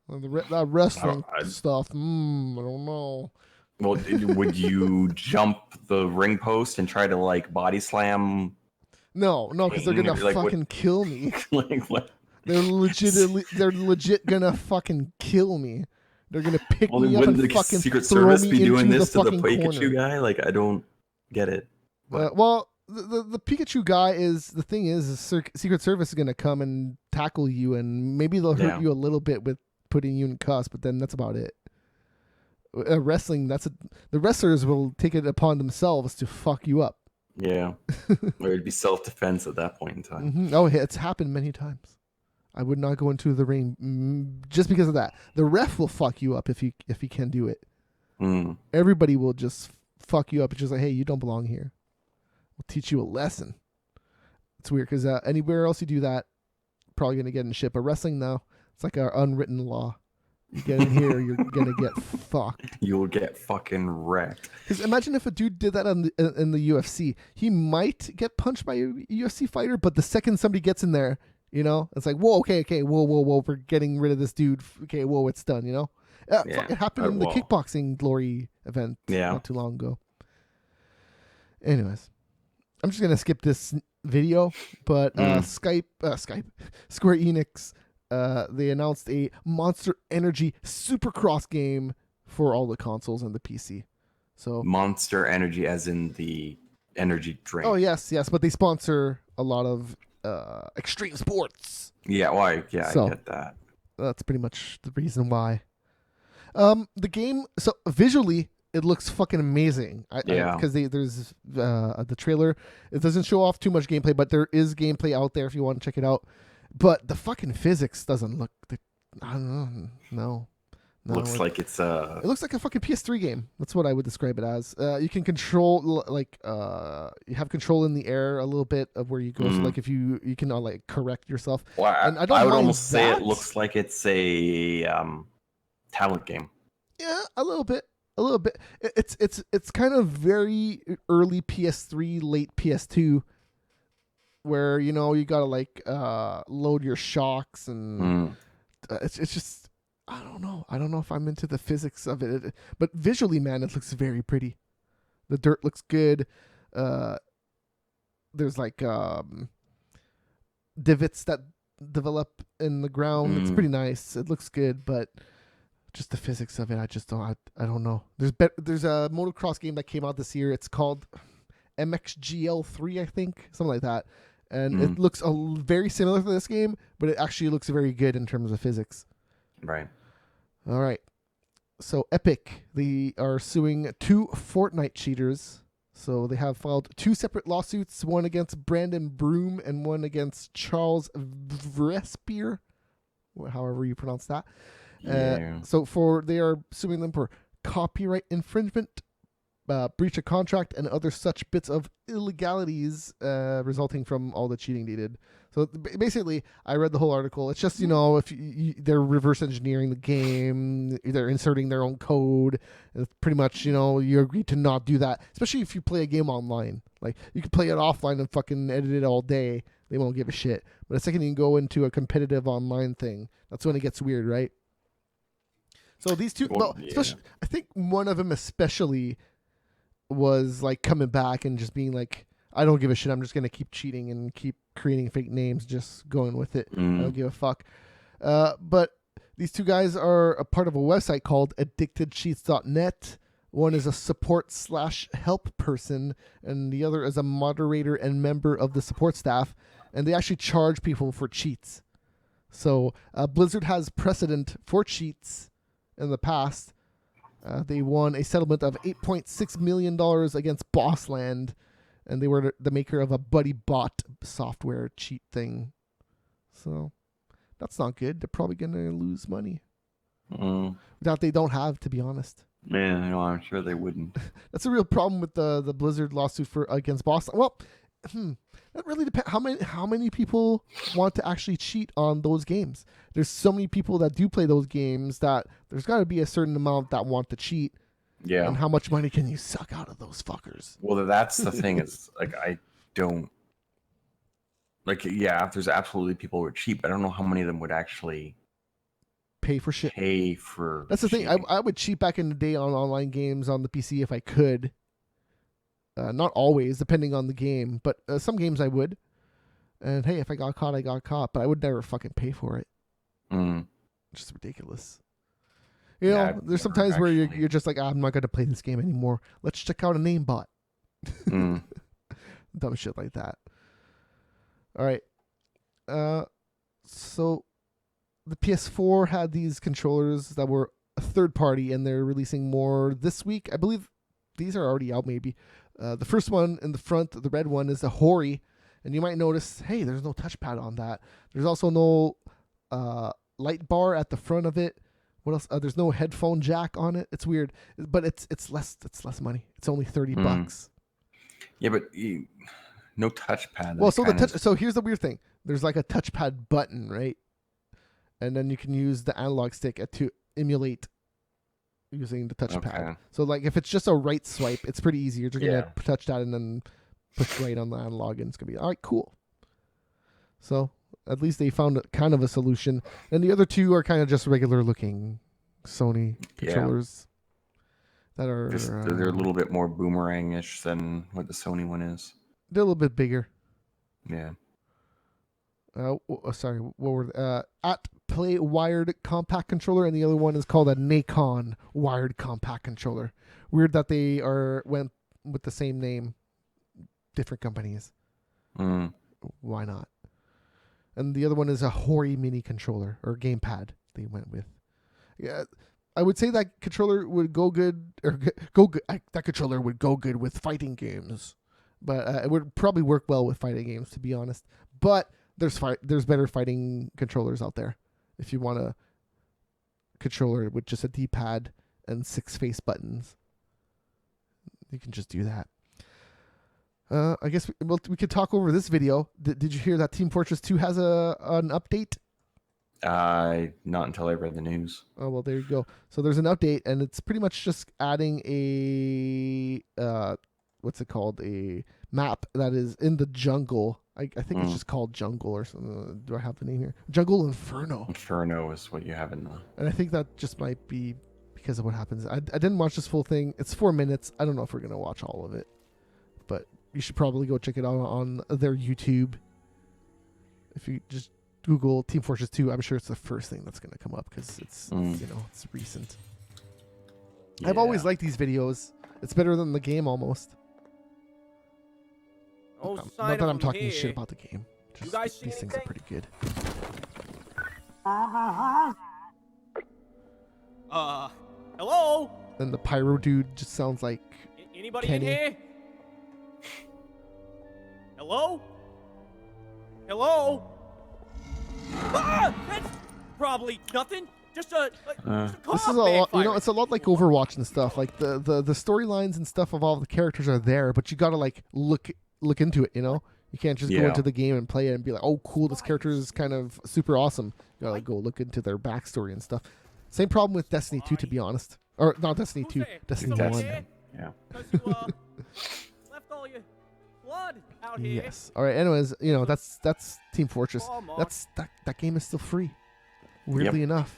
That wrestling stuff. I don't know. Well, would you jump the ring post and try to like body slam? No, because they're gonna fucking kill me. Like what? They're legit gonna fucking kill me. They're gonna pick me up and fucking Secret throw Service me be doing into this the to the fucking Pikachu corner. guy? Like, I don't get it. Well, the Pikachu guy is the thing is Secret Service is gonna come and tackle you, and maybe they'll hurt you a little bit with putting you in cuffs, but then that's about it. Wrestling, the wrestlers will take it upon themselves to fuck you up. Yeah, or it'd be self-defense at that point in time. Mm-hmm. Oh, it's happened many times. I would not go into the ring just because of that. The ref will fuck you up if he can do it. Everybody will just fuck you up. It's just like, hey, you don't belong here. We'll teach you a lesson. It's weird because anywhere else you do that, probably gonna get in shit. But wrestling, though, it's like our unwritten law. You get in here, you're gonna get fucked. You'll get fucking wrecked. Because imagine if a dude did that in the UFC, he might get punched by a UFC fighter, but the second somebody gets in there, you know, it's like, whoa, okay, whoa, we're getting rid of this dude. Okay, whoa, it's done, you know. It happened in the kickboxing glory event not too long ago. Anyways, I'm just gonna skip this video, but Square Enix. They announced a Monster Energy Supercross game for all the consoles and the PC. So Monster Energy, as in the energy drink. Oh yes, but they sponsor a lot of extreme sports. Yeah, I get that. That's pretty much the reason why. The game, so visually, it looks fucking amazing. Because there's the trailer. It doesn't show off too much gameplay, but there is gameplay out there if you want to check it out. But the fucking physics doesn't look. I don't know. No, looks like it's It looks like a fucking PS3 game. That's what I would describe it as. You can control you have control in the air a little bit of where you go. So like if you can like correct yourself. Well, and I would almost say it looks like it's a talent game. Yeah, a little bit. It's kind of very early PS3, late PS2. Where you gotta like load your shocks and it's just I don't know if I'm into the physics of it, but visually, man, it looks very pretty. The dirt looks good. There's like divots that develop in the ground. It's pretty nice. It looks good, but just the physics of it, I don't know. There's a motocross game that came out this year. It's called MXGL3, I think, something like that. And it looks very similar to this game, but it actually looks very good in terms of physics. Right. All right. So Epic, they are suing 2 Fortnite cheaters. So they have filed 2 separate lawsuits, one against Brandon Broom and one against Charles Vrespier, however you pronounce that. They are suing them for copyright infringement, breach of contract, and other such bits of illegalities resulting from all the cheating they did. So basically, I read the whole article. It's just, if they're reverse engineering the game, they're inserting their own code. It's pretty much, you agree to not do that, especially if you play a game online. Like, you can play it offline and fucking edit it all day. They won't give a shit. But the second you can go into a competitive online thing, that's when it gets weird, right? So these two, especially, I think one of them especially was like coming back and just being like, I don't give a shit. I'm just going to keep cheating and keep creating fake names, just going with it. I don't give a fuck. But These two guys are a part of a website called addictedsheets.net. One is a support/help person, and the other is a moderator and member of the support staff. And they actually charge people for cheats. So Blizzard has precedent for cheats in the past. They won a settlement of $8.6 million against Bossland, and they were the maker of a buddy bot software cheat thing. So that's not good. They're probably going to lose money. That they don't have, to be honest. Yeah, no, I'm sure they wouldn't. That's a real problem with the Blizzard lawsuit against Bossland. Well, that really depends. How many people want to actually cheat on those games? There's so many people that do play those games that there's got to be a certain amount that want to cheat. Yeah. And how much money can you suck out of those fuckers? Well, that's the thing. Is like I don't like. Yeah, there's absolutely people who would cheat, but I don't know how many of them would actually pay for shit. That's the thing. I would cheat back in the day on online games on the PC if I could. Not always, depending on the game, but some games I would. And hey, if I got caught, I got caught, but I would never fucking pay for it. Just ridiculous. You know, there's some times where you're just like, I'm not going to play this game anymore. Let's check out a name bot. Dumb shit like that. All right. So the PS4 had these controllers that were a third party, and they're releasing more this week. I believe these are already out, maybe. The first one in the front, the red one, is a Hori. And you might notice, hey, there's no touchpad on that. There's also no light bar at the front of it. What else? There's no headphone jack on it. It's weird, but it's less money. It's only $30. Yeah, but no touchpad. Well, so here's the weird thing. There's like a touchpad button, right? And then you can use the analog stick to emulate using the touchpad. Okay. So like if it's just a right swipe, it's pretty easy. You're just gonna touch that and then push right on the analog, and it's gonna be all right. Cool. So at least they found kind of a solution. And the other two are kind of just regular looking Sony controllers that are they're a little bit more boomerang-ish than what the Sony one is. They're a little bit bigger. Yeah. Sorry, what were at Play wired compact controller, and the other one is called a Nacon wired compact controller. Weird that they went with the same name, different companies. Why not? And the other one is a Hori mini controller or gamepad they went with. Yeah, I would say that controller would go good, that controller would go good with fighting games, but it would probably work well with fighting games, to be honest. But there's better fighting controllers out there. If you want a controller with just a D-pad and 6 face buttons, you can just do that. I guess we could talk over this video. Did you hear that Team Fortress 2 has an update? Not until I read the news. Oh, well, there you go. So there's an update, and it's pretty much just adding a what's it called? A map that is in the jungle. I think it's just called Jungle or something. Do I have the name here? Jungle Inferno. Inferno is what you have in the... And I think that just might be because of what happens. I didn't watch this full thing. It's 4 minutes. I don't know if we're going to watch all of it. But you should probably go check it out on their YouTube. If you just Google Team Fortress 2, I'm sure it's the first thing that's going to come up because it's, it's recent. Yeah. I've always liked these videos. It's better than the game almost. Not that I'm talking shit about the game. Just these things are pretty good. Hello? And the pyro dude just sounds like anybody Kenny. in here? Hello? Hello? That's probably nothing. Just a this is a lot, it's a lot like Overwatch and stuff. Like the storylines and stuff of all the characters are there, but you gotta like look into it, You can't just go into the game and play it and be like, oh cool, this character is kind of super awesome. You gotta go look into their backstory and stuff. Same problem with Destiny 2, to be honest. Or not Destiny 2, Destiny 1. Yeah. Left all your blood out here. Yes. All right. Anyways, that's Team Fortress. That game is still free. Weirdly enough.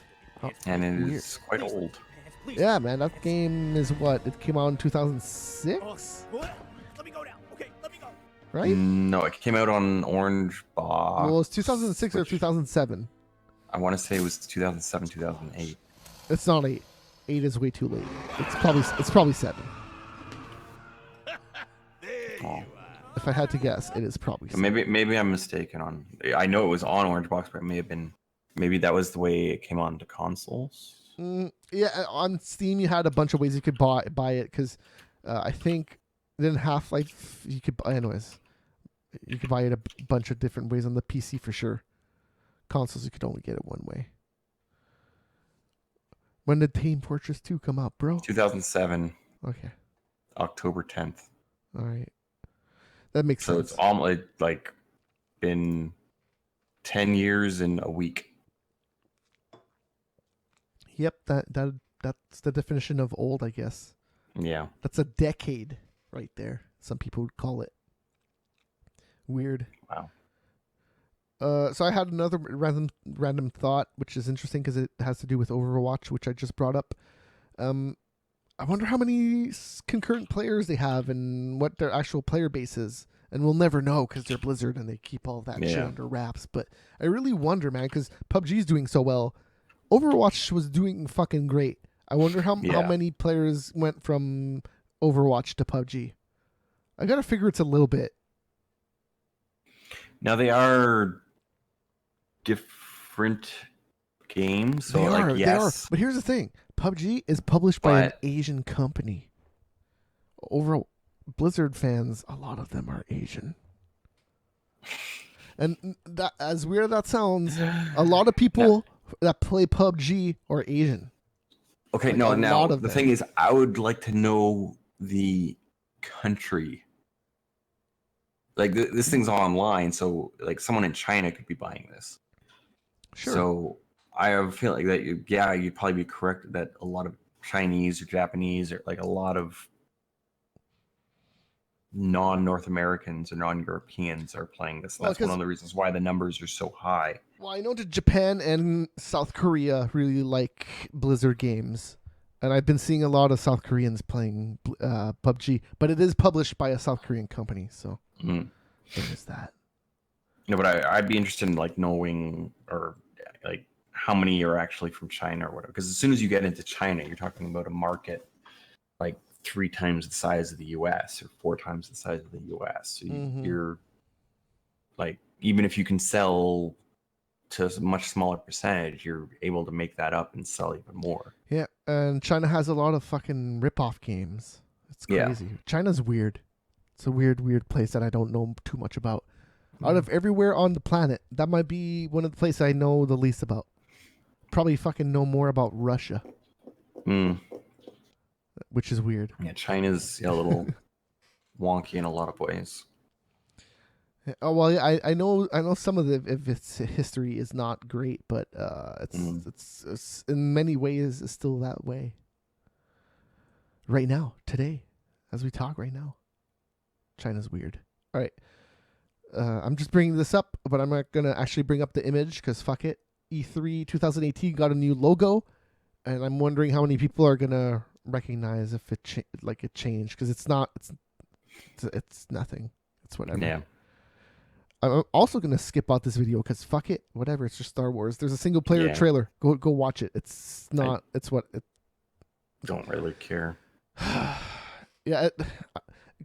And it is quite old. Yeah, man. That game is what? It came out in 2006? Let me go now. Okay, let me go. Right? No, it came out on Orange Box. Well, it's 2006 or 2007. I want to say it was 2007, 2008. It's not 8. 8 is way too late. It's probably 7. Oh. If I had to guess, it is probably 7. Maybe I'm mistaken on. I know it was on Orange Box, but it may have been. Maybe that was the way it came on to consoles. Yeah, on Steam you had a bunch of ways you could buy it because I think then Half-Life you could buy anyways. You could buy it a bunch of different ways on the PC for sure. Consoles you could only get it one way. When did Team Fortress 2 come out, bro? 2007. Okay. October 10th. All right. That makes sense. So it's almost like been 10 years in a week. Yep, that's the definition of old, I guess. Yeah. That's a decade right there. Some people would call it. Weird. Wow. So I had another random thought, which is interesting because it has to do with Overwatch, which I just brought up. I wonder how many concurrent players they have and what their actual player base is. And we'll never know because they're Blizzard and they keep all of that shit under wraps. But I really wonder, man, because PUBG's doing so well. Overwatch was doing fucking great. I wonder how many players went from Overwatch to PUBG. I gotta figure it's a little bit. Now they are different games, so They are. But here's the thing: PUBG is published by an Asian company. Blizzard fans, a lot of them are Asian. And that, as weird as that sounds, a lot of people that play PUBG are Asian. Okay, now the thing is, I would like to know the country. Like this thing's online, so like someone in China could be buying this. Sure. So I feel like that. You'd probably be correct that a lot of Chinese or Japanese or like a lot of non-North Americans or non-Europeans are playing this. That's one of the reasons why the numbers are so high. Well, I know that Japan and South Korea really like Blizzard games. And I've been seeing a lot of South Koreans playing PUBG. But it is published by a South Korean company, so there is that. No, but I'd be interested in like knowing or like how many are actually from China or whatever. Because as soon as you get into China, you're talking about a market like 3 times the size of the US or 4 times the size of the US. So you're like, even if you can sell to a much smaller percentage, you're able to make that up and sell even more. Yeah, and China has a lot of fucking rip-off games. It's crazy. Yeah. China's weird. It's a weird place that I don't know too much about. Out of everywhere on the planet, that might be one of the places I know the least about. Probably fucking know more about Russia. Which is weird. Yeah, China's a little wonky in a lot of ways. Oh well, I know some of its history is not great, but it's in many ways is still that way. Right now, today, as we talk right now, China's weird. All right, I'm just bringing this up, but I'm not gonna actually bring up the image because fuck it. E3 2018 got a new logo, and I'm wondering how many people are gonna recognize if it changed because it's not. It's nothing. It's whatever. Yeah. I'm also gonna skip out this video because fuck it, whatever. It's just Star Wars. There's a single player trailer. Go watch it. It's not. It's what. Don't really care. Yeah,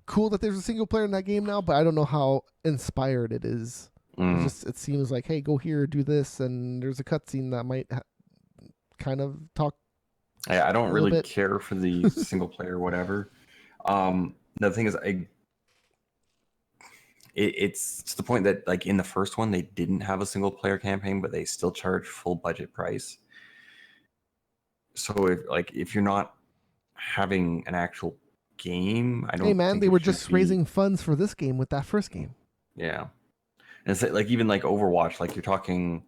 cool that there's a single player in that game now, but I don't know how inspired it is. It seems like, hey, go here, do this, and there's a cutscene that might kind of talk. I don't really care for the single player, whatever. The thing is, it's to the point that like in the first one they didn't have a single player campaign, but they still charge full budget price. So if you're not having an actual game, I don't. Hey man, they were just raising funds for this game with that first game. Yeah, and it's like even like Overwatch, like you're talking,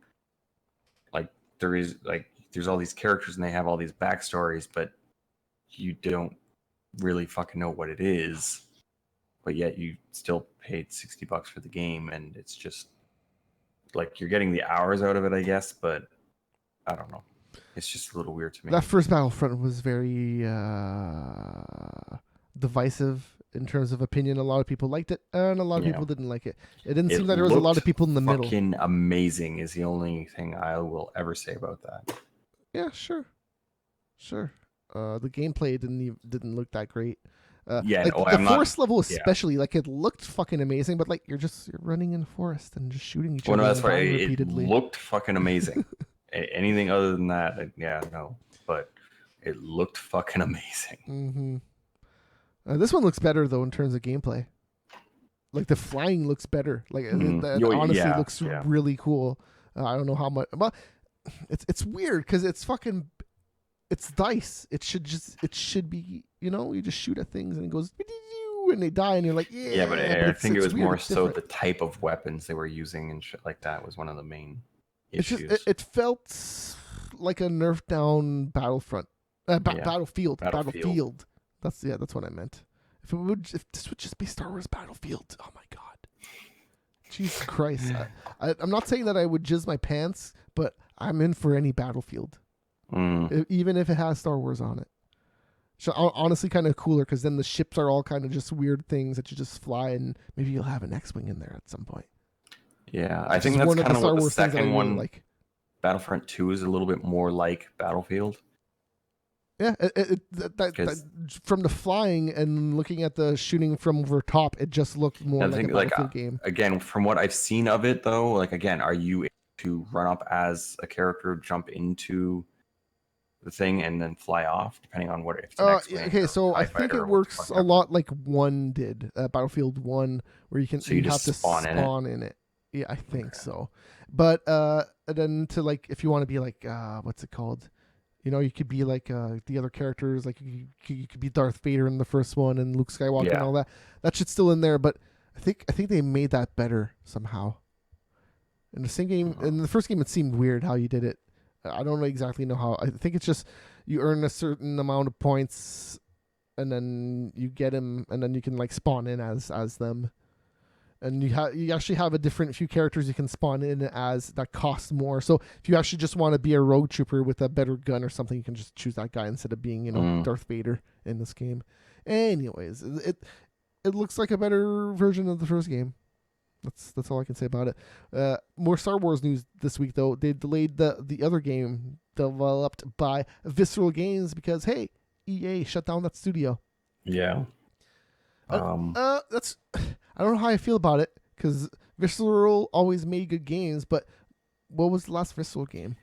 like there's all these characters and they have all these backstories, but you don't really fucking know what it is. But yet you still paid $60 for the game, and it's just like you're getting the hours out of it, I guess. But I don't know. It's just a little weird to me. That first Battlefront was very divisive in terms of opinion. A lot of people liked it, and a lot of Yeah. people didn't like it. It didn't It seem that there was a lot looked of people in the middle. Fucking amazing is the only thing I will ever say about that. Yeah, sure. The gameplay didn't look that great. Yeah, like no, the I'm not- forest level yeah. especially, like it looked fucking amazing, but like you're running in a forest and just shooting each Well, other no, that's and right. dying It repeatedly. looked fucking amazing. Anything other than that, yeah, no. But it looked fucking amazing. Mm-hmm. This one looks better though in terms of gameplay. Like the flying looks better. Like it honestly looks really cool. I don't know how much, but it's weird because it's dice. It should be, you just shoot at things and it goes and they die and you're like, yeah. But I think it was weird, more it's so different. the type of weapons they were using and shit like that was one of the main It's issues. just it felt like a nerfed down Battlefront, Battlefield. That's what I meant. If this would just be Star Wars Battlefield, oh my god, Jesus Christ! I'm not saying that I would jizz my pants, but I'm in for any Battlefield, even if it has Star Wars on it. So honestly, kind of cooler because then the ships are all kind of just weird things that you just fly, and maybe you'll have an X-wing in there at some point. Yeah, I think that's kind of what the second one. Really like. Battlefront 2 is a little bit more like Battlefield. Yeah, that from the flying and looking at the shooting from over top, it just looked more like a Battlefield game. Again, from what I've seen of it, though, like again, are you able to run up as a character, jump into the thing, and then fly off, depending on what? If it's an X-wing okay, so I think it works a lot like one did, Battlefield 1, where you can you have to spawn in it. Yeah, I think so. But then to like, if you want to be like, what's it called? You could be like the other characters, like you could be Darth Vader in the first one and Luke Skywalker and all that. That shit's still in there, but I think they made that better somehow. In the same game, in the first game, it seemed weird how you did it. I don't exactly know how. I think it's just you earn a certain amount of points, and then you get them, and then you can like spawn in as them. And you actually have a few characters you can spawn in as that cost more. So if you actually just want to be a rogue trooper with a better gun or something, you can just choose that guy instead of being Darth Vader in this game. Anyways, it looks like a better version of the first game. That's all I can say about it. More Star Wars news this week though. They delayed the other game developed by Visceral Games because hey, EA shut down that studio. Yeah. That's I don't know how I feel about it because Visceral always made good games, but what was the last Visceral game?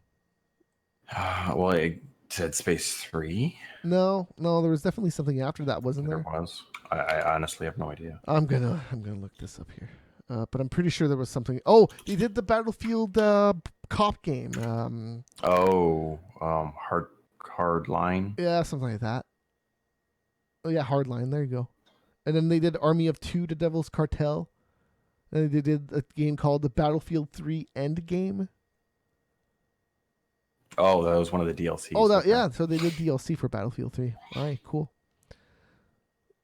Well, it said Space 3. No, there was definitely something after that, wasn't there? There was. I honestly have no idea. I'm gonna look this up here, but I'm pretty sure there was something. Oh, they did the Battlefield cop game. Hardline. Yeah, something like that. Oh yeah, Hardline. There you go. And then they did Army of Two, The Devil's Cartel. And they did a game called the Battlefield 3 Endgame. Oh, that was one of the DLCs. Oh, yeah. So they did DLC for Battlefield 3. All right, cool.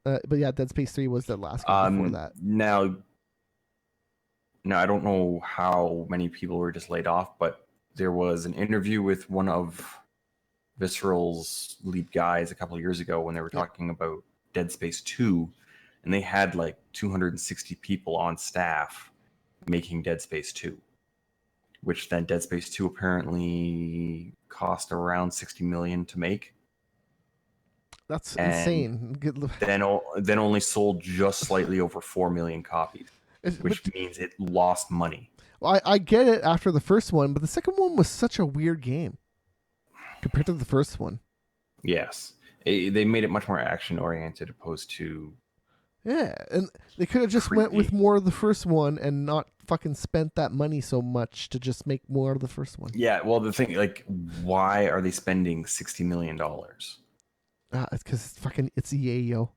But yeah, Dead Space 3 was the last game before that. Now, I don't know how many people were just laid off, but there was an interview with one of Visceral's lead guys a couple of years ago when they were talking about Dead Space 2. And they had like 260 people on staff making Dead Space 2, which then Dead Space 2 apparently cost around $60 million to make. That's insane. Then only sold just slightly over 4 million copies, which means it lost money. Well, I get it after the first one, but the second one was such a weird game compared to the first one. Yes. They made it much more action oriented opposed to. Yeah, and they could have just went with more of the first one and not fucking spent that money so much to just make more of the first one. Yeah, well, the thing, like, why are they spending $60 million? It's because it's EA, yo.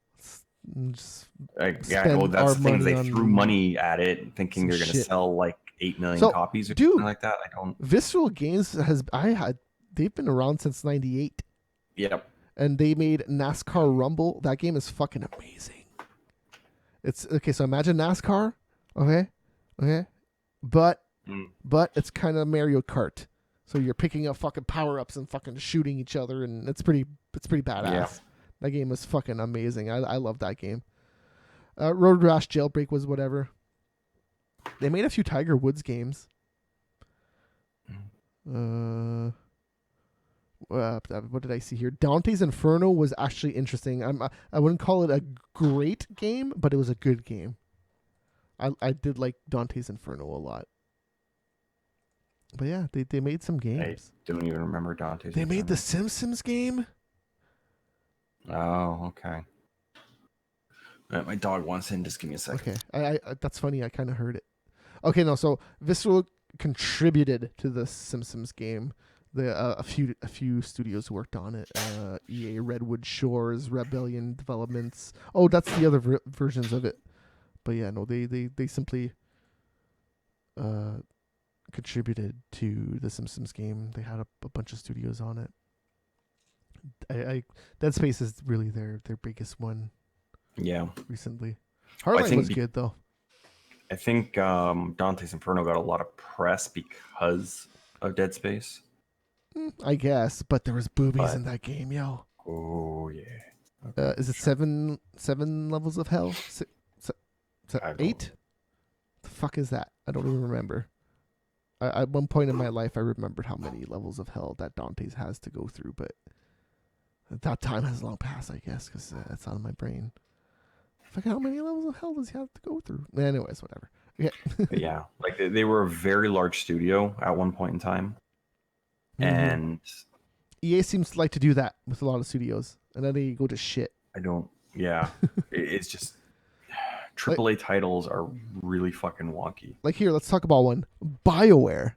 That's the thing. They threw money at it, thinking they're going to sell like 8 million copies or something like that. I don't. Visceral Games they've been around since '98. Yep. And they made NASCAR Rumble. That game is fucking amazing. It's okay. So imagine NASCAR, okay, but it's kind of Mario Kart. So you're picking up fucking power ups and fucking shooting each other, and it's pretty badass. Yeah. That game is fucking amazing. I love that game. Road Rash Jailbreak was whatever. They made a few Tiger Woods games. What did I see here? Dante's Inferno was actually interesting. I wouldn't call it a great game, but it was a good game. I did like Dante's Inferno a lot. But yeah, they made some games. I don't even remember Dante's. They made the Simpsons game. Oh, okay. My dog wants in. Just give me a second. Okay, I that's funny. I kind of heard it. Okay, no. So Visceral contributed to the Simpsons game. A few studios worked on it. EA, Redwood Shores, Rebellion Developments. Oh, that's the other versions of it. But yeah, no, they simply contributed to the Simpsons game. They had a bunch of studios on it. Dead Space is really their biggest one. Yeah. Recently, Hardline was good though. I think Dante's Inferno got a lot of press because of Dead Space. I guess, but there was boobies in that game, yo. Oh yeah. Okay, is it seven levels of hell? 8? The fuck is that? I don't even remember. At one point in my life, I remembered how many levels of hell that Dante's has to go through, but that time has long passed, I guess, because it's out of my brain. Fuck, how many levels of hell does he have to go through? Anyways, whatever. Yeah. Yeah, like they were a very large studio at one point in time. And EA seems to like to do that with a lot of studios, and then they go to shit. It's just AAA titles are really fucking wonky. Like here, let's talk about one. BioWare.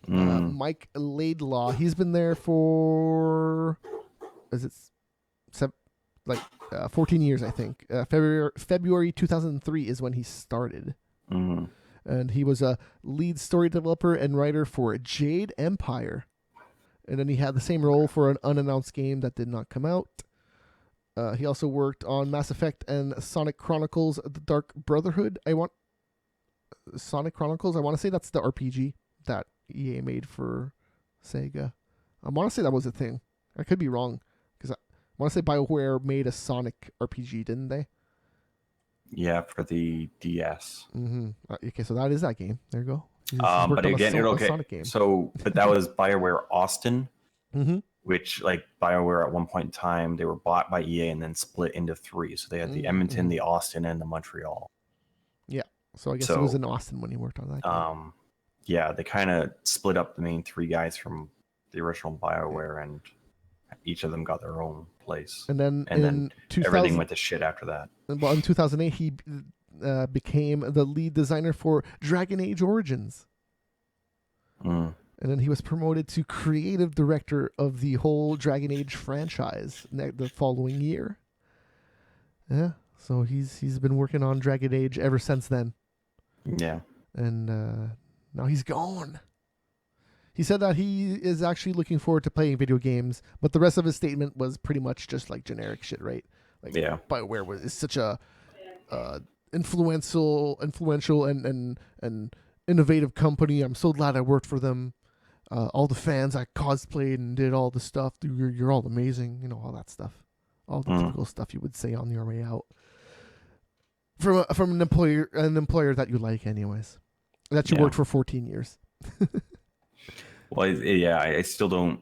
Mike Laidlaw. He's been there for 14 years, I think. February 2003 is when he started. And he was a lead story developer and writer for Jade Empire. And then he had the same role for an unannounced game that did not come out. He also worked on Mass Effect and Sonic Chronicles: The Dark Brotherhood. Sonic Chronicles, I want to say that's the RPG that EA made for Sega. I want to say that was a thing. I could be wrong, because I want to say BioWare made a Sonic RPG, didn't they? Yeah, for the DS. Okay, so that is that game. There you go. But again, okay. So, but that was BioWare Austin, which, like, BioWare at one point in time, they were bought by EA and then split into 3. So they had the Edmonton, the Austin, and the Montreal. Yeah. So I guess it was in Austin when he worked on that game. Yeah, they kind of split up the main 3 guys from the original BioWare, and each of them got their own place. And then everything went to shit after that. Well, in 2008, he became the lead designer for Dragon Age Origins. And then he was promoted to creative director of the whole Dragon Age franchise the following year. Yeah, so he's been working on Dragon Age ever since then. Yeah. And now he's gone. He said that he is actually looking forward to playing video games, but the rest of his statement was pretty much just like generic shit, right? Like, yeah. BioWare is such a influential and innovative company. I'm so glad I worked for them. All the fans I cosplayed and did all the stuff. You're all amazing. You know, all that stuff. All the typical stuff you would say on your way out from an employer that you like, anyways. That you worked for 14 years. Well, yeah, I still don't.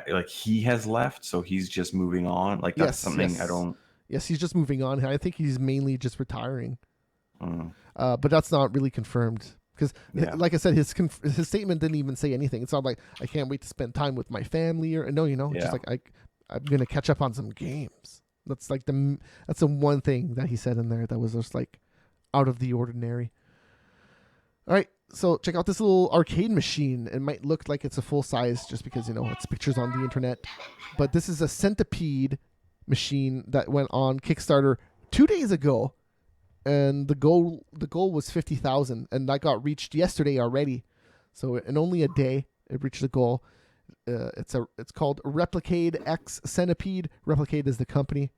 Like, he has left, so he's just moving on. Like, that's something I don't. Yes, he's just moving on. I think he's mainly just retiring. But that's not really confirmed. Because, like I said, his statement didn't even say anything. It's not like, I can't wait to spend time with my family. Just like, I'm going to catch up on some games. That's like that's the one thing that he said in there that was just like out of the ordinary. All right, so check out this little arcade machine. It might look like it's a full size just because, it's pictures on the internet. But this is a Centipede machine that went on Kickstarter 2 days ago. And the goal was 50,000, and that got reached yesterday already. So in only a day, it reached the goal. It's called Replicade X Centipede. Replicade is the company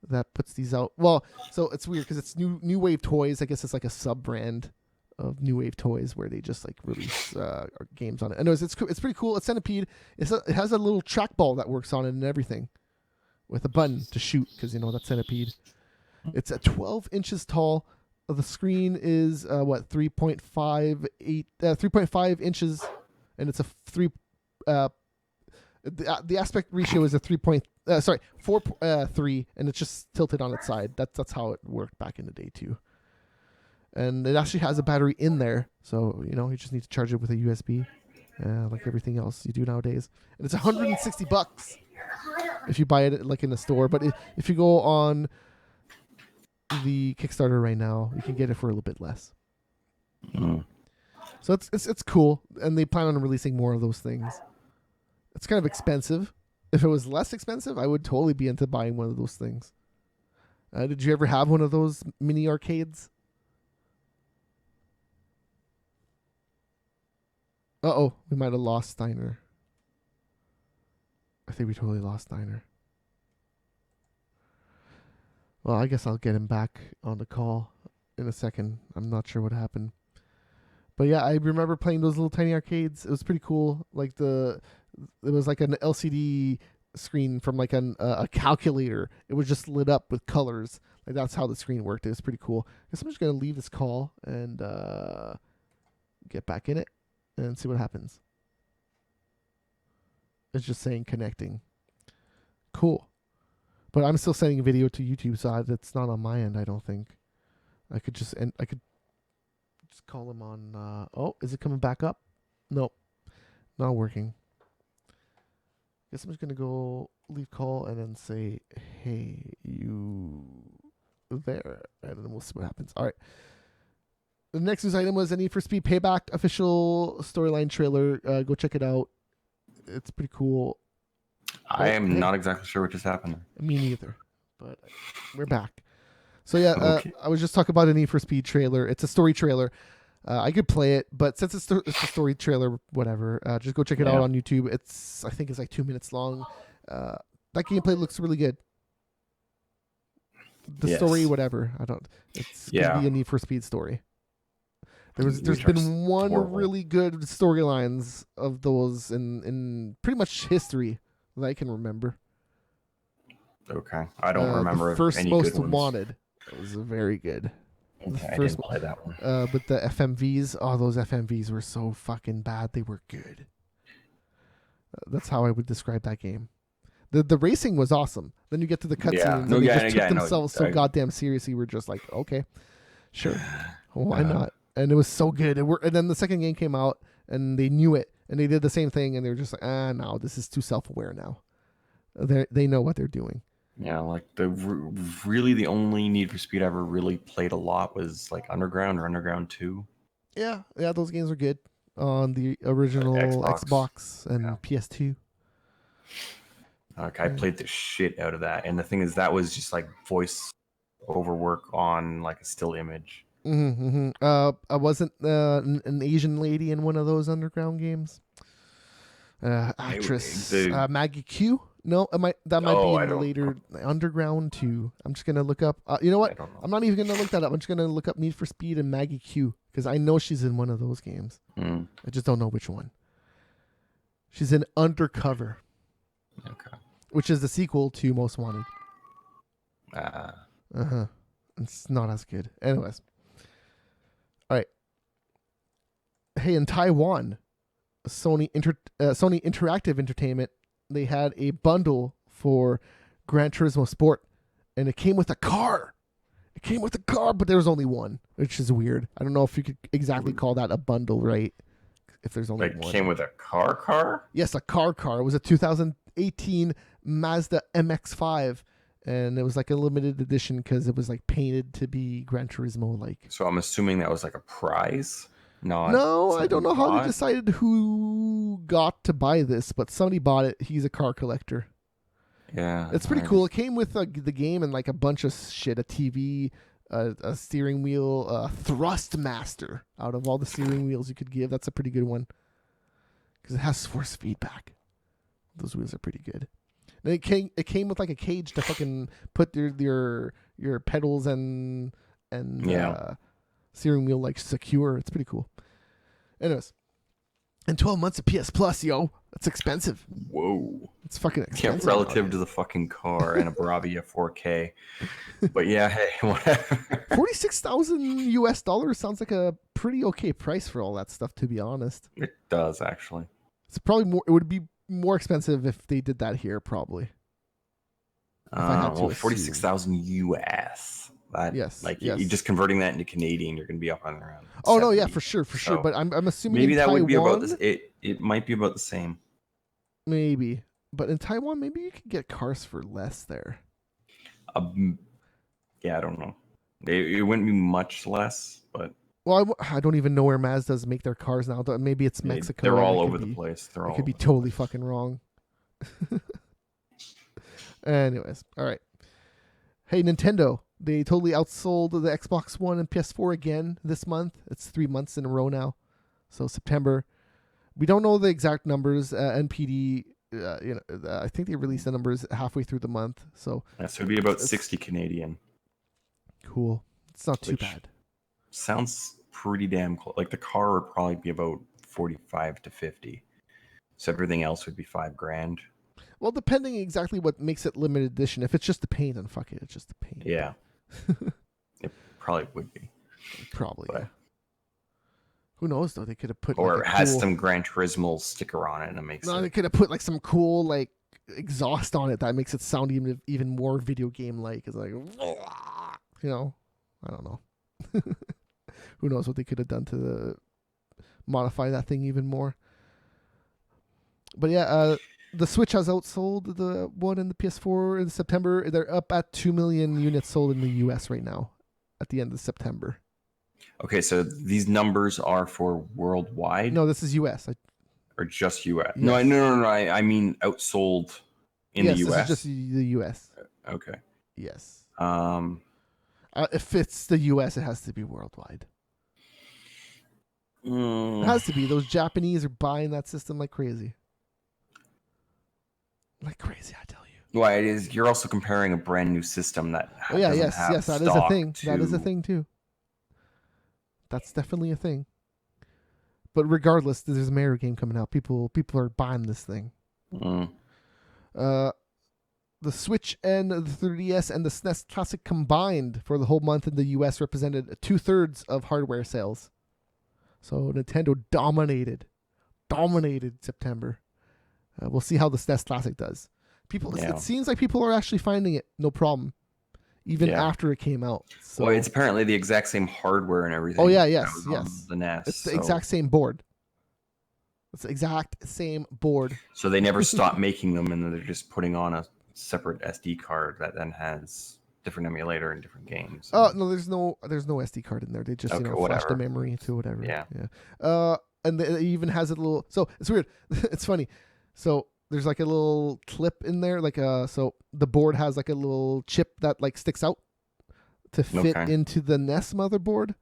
that puts these out. Well, so it's weird because it's New Wave Toys. I guess it's like a sub brand of New Wave Toys where they just like release games on it. Anyways, it's pretty cool. It's Centipede. It has a little trackball that works on it and everything. with a button to shoot because that centipede. It's at 12 inches tall. The screen is 3.5 inches, and it's a the aspect ratio is a 4.3, and it's just tilted on its side. That's how it worked back in the day too. And it actually has a battery in there, so you just need to charge it with a USB, like everything else you do nowadays. And it's $160 if you buy it like in the store. But if you go on the Kickstarter right now, you can get it for a little bit less. So it's cool, and they plan on releasing more of those things. It's kind of expensive. If it was less expensive, I would totally be into buying one of those things. Did you ever have one of those mini arcades? Uh-oh, we might have lost Steiner. I think we totally lost Steiner. Well, I guess I'll get him back on the call in a second. I'm not sure what happened. But yeah, I remember playing those little tiny arcades. It was pretty cool. Like it was like an LCD screen from like a calculator. It was just lit up with colors. Like that's how the screen worked. It was pretty cool. I guess I'm just going to leave this call and get back in it and see what happens. It's just saying connecting. Cool. But I'm still sending a video to YouTube, so it's not on my end, I don't think. I could just call him on... is it coming back up? Nope. Not working. Guess I'm just going to go leave call and then say, hey, you there. And then we'll see what happens. All right. The next news item was a Need for Speed Payback official storyline trailer. Go check it out. It's pretty cool. I am not exactly sure what just happened. Me neither, but we're back. So yeah, okay. I was just talking about a Need for Speed trailer. It's a story trailer. I could play it, but since it's a story trailer, whatever. Just go check it out on YouTube. I think it's like 2 minutes long. That gameplay looks really good. The story, whatever. It's gonna be a Need for Speed story. There's been one really good storylines of those in pretty much history that I can remember. Okay, I don't remember the first any Most good ones. Wanted. It was very good. Okay, I didn't play that one. But the FMVs, those FMVs were so fucking bad. They were good. That's how I would describe that game. The racing was awesome. Then you get to the cutscenes and they just took themselves so goddamn seriously. We're just like, okay, sure, why not? And it was so good. And then the second game came out, and they knew it, and they did the same thing, and they were just like, no, this is too self-aware now. They know what they're doing. Yeah, like the only Need for Speed I ever really played a lot was like Underground or Underground 2. Yeah, those games are good on the original Xbox and PS2. Okay, I played the shit out of that, and the thing is, that was just like voice over work on like a still image. I wasn't an Asian lady in one of those Underground games. Actress Maggie Q. No, that might be in the later Underground 2. I'm just gonna look up. You know what? I'm not even gonna look that up. I'm just gonna look up Need for Speed and Maggie Q because I know she's in one of those games. I just don't know which one. She's in Undercover. Okay. Which is the sequel to Most Wanted. It's not as good. Anyways. All right. Hey, in Taiwan, Sony Interactive Entertainment, they had a bundle for Gran Turismo Sport, and it came with a car. But there was only one, which is weird. I don't know if you could exactly call that a bundle, right? If there's only one. It came with a car? Yes, a car. It was a 2018 Mazda MX-5, and it was like a limited edition because it was like painted to be Gran Turismo like. So I'm assuming that was like a prize? No, I don't know how they decided who got to buy this, but somebody bought it. He's a car collector. Yeah. It's pretty cool. It came with the game and like a bunch of shit, a TV, a steering wheel, a Thrust Master out of all the steering wheels you could give. That's a pretty good one because it has force feedback. Those wheels are pretty good. And it came with like a cage to fucking put your pedals and steering wheel like secure. It's pretty cool. Anyways, and 12 months of PS Plus, yo. It's expensive. Whoa. It's fucking Yeah, expensive. relative to the fucking car and a Bravia 4K. But yeah, hey, whatever. $46,000 sounds like a pretty okay price for all that stuff, to be honest. It does, actually. It's probably more. It would be more expensive if they did that here, probably. Well, 46,000 US. That, yes. Like, yes. you're just converting that into Canadian, you're going to be up on around. Oh, no, 70. yeah, for sure. But I'm assuming maybe in that Taiwan, would be about this. It might be about the same. Maybe. But in Taiwan, maybe you could get cars for less there. Yeah, I don't know. It wouldn't be much less, but... Well, I don't even know where Mazdas make their cars now. Maybe it's Mexico. They're all over the place. I could be totally fucking wrong. Anyways, all right. Hey, Nintendo. They totally outsold the Xbox One and PS4 again this month. It's 3 months in a row now. So September. We don't know the exact numbers. NPD, I think they released the numbers halfway through the month. So it would be about 60 Canadian. Cool. It's not too bad. Sounds pretty damn close. Like the car would probably be about 45 to 50. So everything else would be $5,000. Well, depending exactly what makes it limited edition. If it's just the paint, then fuck it. It's just the paint. Yeah. It probably would be. Probably. But, yeah. Who knows though? They could have put. Or like it has cool... some Gran Turismo sticker on it, and it makes. No, they could have put like some cool like exhaust on it that makes it sound even more video game like. It's like, I don't know. Who knows what they could have done to modify that thing even more. But yeah, the Switch has outsold the one and the PS4 in September. They're up at 2 million units sold in the US right now at the end of September. Okay, so these numbers are for worldwide? No, this is US. Or just US? Yes. No, I mean outsold in the US. Yes, this is just the US. Okay. Yes. If it's the US, it has to be worldwide. It has to be. Those Japanese are buying that system like crazy. Like crazy, I tell you. Well, it is. You're also comparing a brand new system that yes, that is a thing. To... That is a thing too. That's definitely a thing. But regardless, there's a Mario game coming out. People are buying this thing. The Switch and the 3DS and the SNES Classic combined for the whole month in the US represented 2/3 of hardware sales. So Nintendo dominated September. We'll see how the SNES Classic does. It seems like people are actually finding it no problem, even after it came out. So, well, it's apparently the exact same hardware and everything. Oh yeah, yes. The NES. It's the exact same board. It's the exact same board. So they never stopped making them, and then they're just putting on a separate SD card that then has different emulator and different games. Oh no, there's no SD card in there. They just flash the memory to whatever. Yeah. And it even has a little. So it's weird. It's funny. So there's like a little clip in there, so the board has like a little chip that like sticks out to fit into the NES motherboard,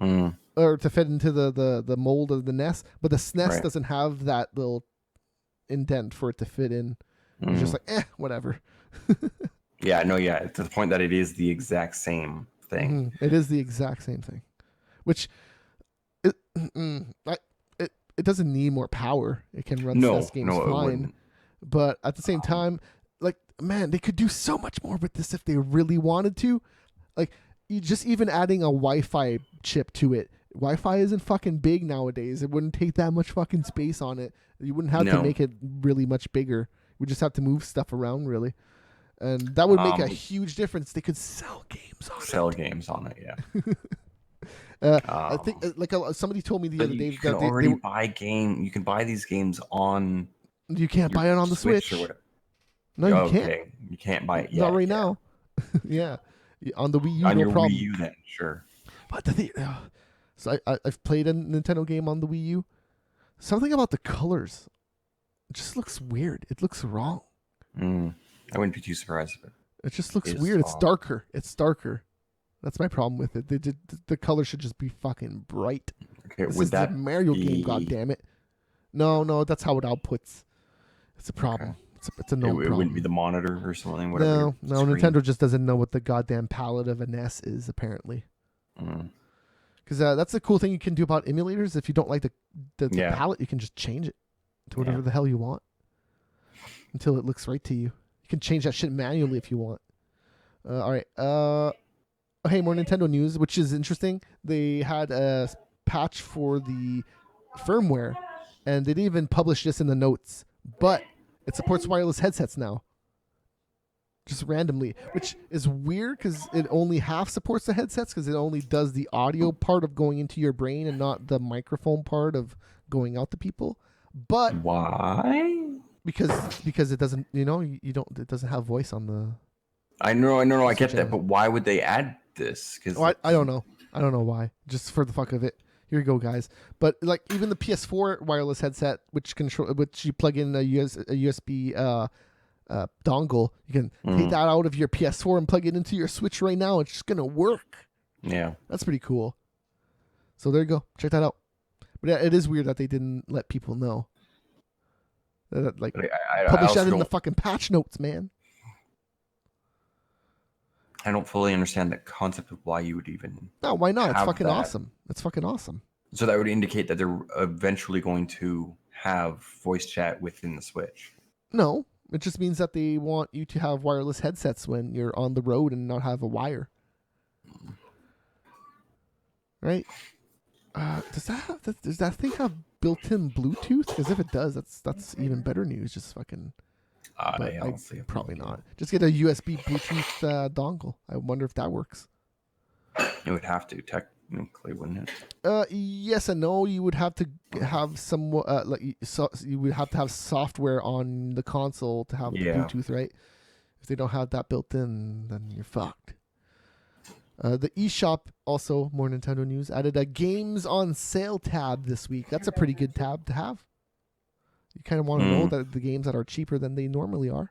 or to fit into the mold of the NES. But the SNES doesn't have that little indent for it to fit in. It's just like whatever. Yeah, to the point that it is the exact same thing. It is the exact same thing, which it doesn't need more power. It can run SNES games fine. But at the same time, like, man, they could do so much more with this if they really wanted to. Like, just even adding a Wi-Fi chip to it. Wi-Fi isn't fucking big nowadays. It wouldn't take that much fucking space on it. You wouldn't have to make it really much bigger. We just have to move stuff around, really. And that would make a huge difference. They could sell games on it. Yeah. I think somebody told me the other day you can already buy game. You can buy these games on. You can't buy it on the Switch. Or whatever. No, you can't. You can't buy it yet. Not right now. Yeah, on the Wii U, on no your problem. Wii U, then sure. But the thing, so I've played a Nintendo game on the Wii U. Something about the colors, it just looks weird. It looks wrong. I wouldn't be too surprised if it just looks weird. It's darker. That's my problem with it. The color should just be fucking bright. Okay, this is that a Mario game? God damn it! No, that's how it outputs. It's a problem. Okay. It's a problem. It wouldn't be the monitor or something. Whatever. No. Nintendo just doesn't know what the goddamn palette of a NES is apparently. Because that's the cool thing you can do about emulators. If you don't like the palette, you can just change it. to whatever the hell you want until it looks right to you. You can change that shit manually if you want. All right. Hey, more Nintendo news, which is interesting. They had a patch for the firmware, and they didn't even publish this in the notes, but it supports wireless headsets now. Just randomly, which is weird because it only half supports the headsets because it only does the audio part of going into your brain and not the microphone part of going out to people. But why? Because it doesn't, you don't, it doesn't have voice on the. I know, I get that, but why would they add this? Because I don't know. I don't know why. Just for the fuck of it. Here you go, guys. But like even the PS4 wireless headset, which you plug in a USB dongle, you can take that out of your PS4 and plug it into your Switch right now. It's just gonna work. Yeah, that's pretty cool. So there you go. Check that out. But yeah, it is weird that they didn't let people know. Like publish that in the fucking patch notes, man. I don't fully understand the concept of why you would even. No, why not? It's fucking awesome. It's fucking awesome. So that would indicate that they're eventually going to have voice chat within the Switch. No, it just means that they want you to have wireless headsets when you're on the road and not have a wire. Right? Does that thing have built-in Bluetooth? Because if it does, that's even better news. Just fucking. Probably not. Just get a USB Bluetooth dongle. I wonder if that works. It would have to technically, wouldn't it? Yes and no. You would have to have some you would have to have software on the console to have Bluetooth, right? If they don't have that built in, then you're fucked. The eShop, also more Nintendo news, added a games on sale tab this week. That's a pretty good tab to have. You kind of want to know that the games that are cheaper than they normally are.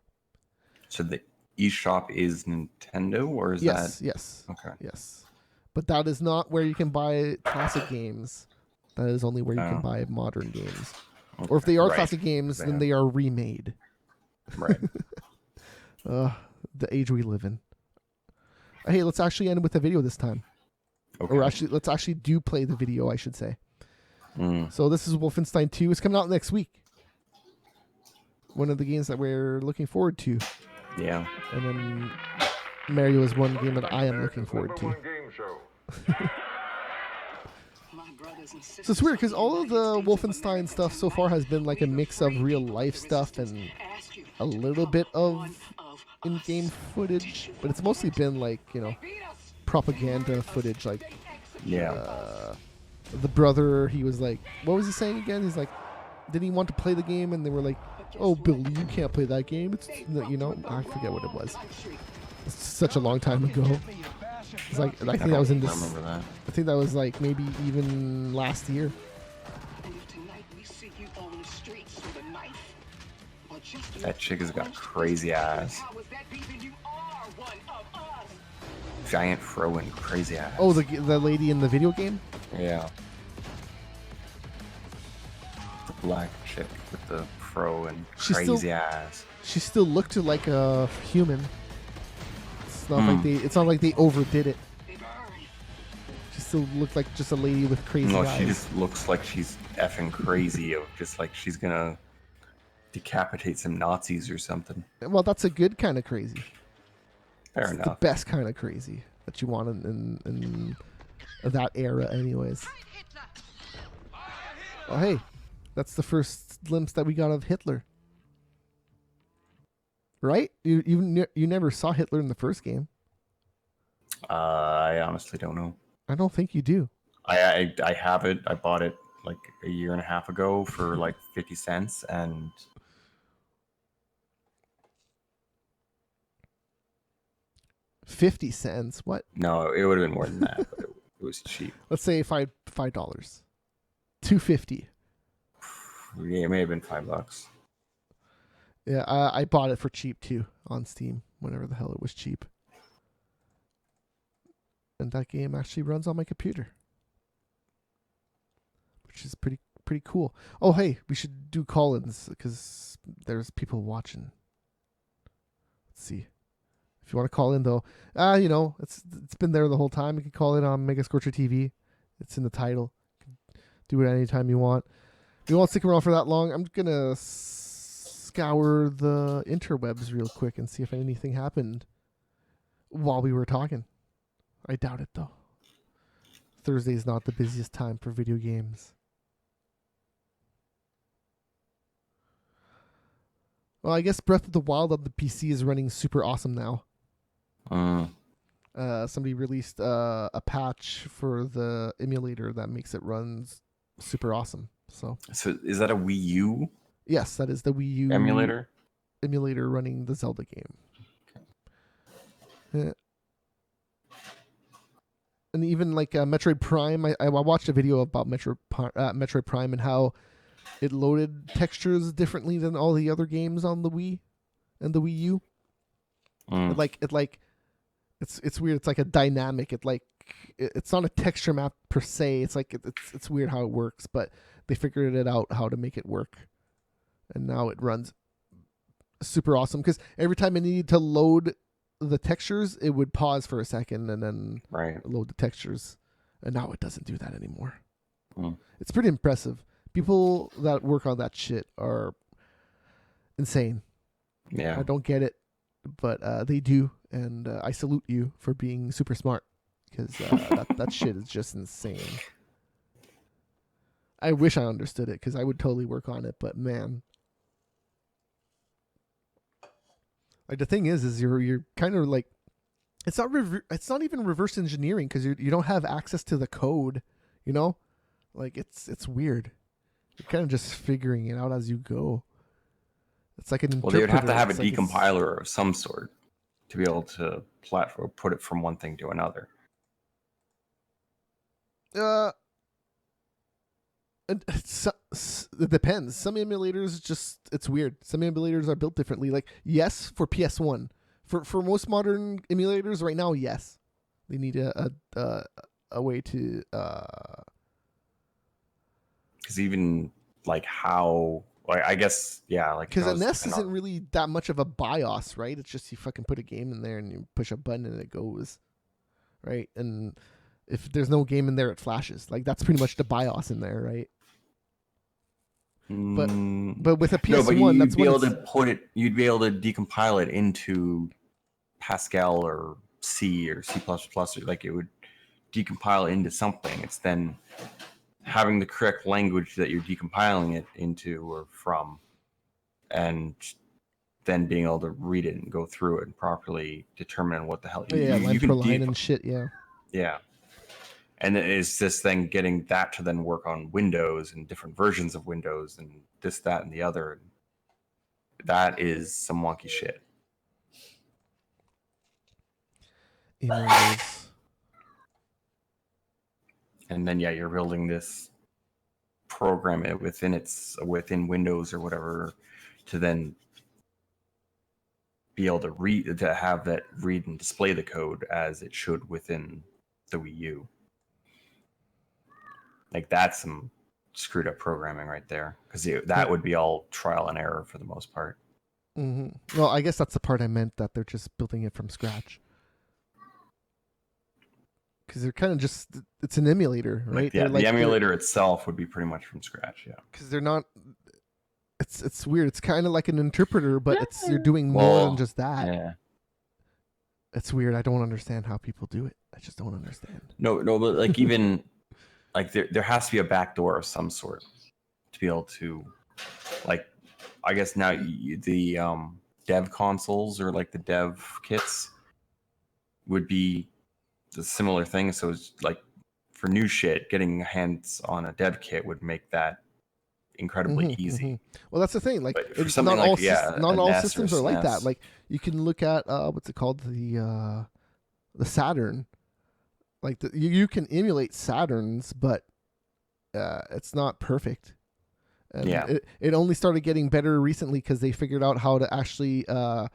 So the eShop is Nintendo, or is that? Yes. Okay. Yes. But that is not where you can buy classic games. That is only where you can buy modern games. Okay. Or if they are classic games, then they are remade. Right. The age we live in. Hey, let's actually end with a video this time. Okay. Or actually, let's actually play the video, I should say. So this is Wolfenstein 2. It's coming out next week. One of the games that we're looking forward to. Yeah. And then Mario is one game that I am looking forward to. So it's weird because all of the Wolfenstein stuff so far has been like a mix of real life stuff and a little bit of in-game footage, but it's mostly been like, propaganda footage. Like, the brother, he was like, what was he saying again? He's like, did he want to play the game? And they were like, oh, Billy, you can't play that game. It's, I forget what it was. It's such a long time ago. It's like, I think that was in this. I remember that. I think that was like maybe even last year. That chick has got crazy ass. Giant fro and crazy ass. Oh, the lady in the video game? Yeah. The black chick with the fro and crazy ass. She still looked like a human. It's not like they overdid it. She still looked like just a lady with crazy eyes. No, she just looks like she's effing crazy. Just like she's gonna decapitate some Nazis or something. Well, that's a good kind of crazy. Fair enough. The best kind of crazy that you want in that era, anyways. Oh, hey, that's the first glimpse that we got of Hitler. Right? You never saw Hitler in the first game. I honestly don't know. I don't think you do. I have it. I bought it like a year and a half ago for like 50 cents and 50 cents? What? No, it would have been more than that, but it was cheap. Let's say $5. $2.50. Yeah, it may have been $5. Yeah, I bought it for cheap too on Steam whenever the hell it was cheap. And that game actually runs on my computer, which is pretty cool. Oh, hey, we should do call-ins because there's people watching. Let's see. If you want to call in though, it's been there the whole time. You can call in on Mega Scorcher TV. It's in the title. You can do it anytime you want. We won't stick around for that long. I'm gonna scour the interwebs real quick and see if anything happened while we were talking. I doubt it though. Thursday is not the busiest time for video games. Well, I guess Breath of the Wild on the PC is running super awesome now. Somebody released a patch for the emulator that makes it run super awesome. So is that a Wii U? Yes, that is the Wii U emulator running the Zelda game. Okay. And even like Metroid Prime, I watched a video about Metroid Prime and how it loaded textures differently than all the other games on the Wii and the Wii U. It's weird. It's like a dynamic. It's not a texture map per se. It's like it's weird how it works, but they figured it out how to make it work, and now it runs super awesome. Because every time I needed to load the textures, it would pause for a second and then load the textures, and now it doesn't do that anymore. It's pretty impressive. People that work on that shit are insane. Yeah, I don't get it, but they do, and I salute you for being super smart, because that shit is just insane. I wish I understood it, because I would totally work on it, but man. Like the thing is you're kind of like, it's not even reverse engineering, because you don't have access to the code, you know, like it's weird. You're kind of just figuring it out as you go. It's like an interpreter. Well, they would have to have a It's like decompiler of some sort to be able to put it from one thing to another. It depends. Some emulators it's weird. Some emulators are built differently. Like, yes, for PS1. For most modern emulators right now, yes, they need a way to. Because even like how, like, I guess, yeah, like, because a NES isn't really that much of a BIOS, right? It's just you fucking put a game in there and you push a button and it goes, right? And if there's no game in there, it flashes. Like, that's pretty much the BIOS in there, right? But with a PS1, that's you'd be able to decompile it into Pascal or C or C++, or like it would decompile into something. It's then having the correct language that you're decompiling it into or from, and then being able to read it and go through it and properly determine what the hell line per line and shit. Yeah. And it's this thing getting that to then work on Windows and different versions of Windows and this, that, and the other. That is some wonky shit. Emulators. And then, yeah, you're building this program within Windows or whatever to then be able to have that read and display the code as it should within the Wii U. Like, that's some screwed up programming right there, because that would be all trial and error for the most part. Mm-hmm. Well, I guess that's the part I meant, that they're just building it from scratch. Because they're kind of just, it's an emulator, right? Like, the emulator itself would be pretty much from scratch, yeah. Because they're not, it's weird. It's kind of like an interpreter, but you're doing more than just that. Yeah. It's weird. I don't understand how people do it. I just don't understand. No, but like even... like there has to be a backdoor of some sort to be able to, like, I guess now the dev consoles or like the dev kits would be the similar thing. So it's like for new shit, getting hands on a dev kit would make that incredibly easy. Mm-hmm. Well, that's the thing. Like, it's not all systems are like that. Like, you can look at what's it called, the Saturn. Like, you can emulate Saturns, but it's not perfect. And it only started getting better recently because they figured out how to actually run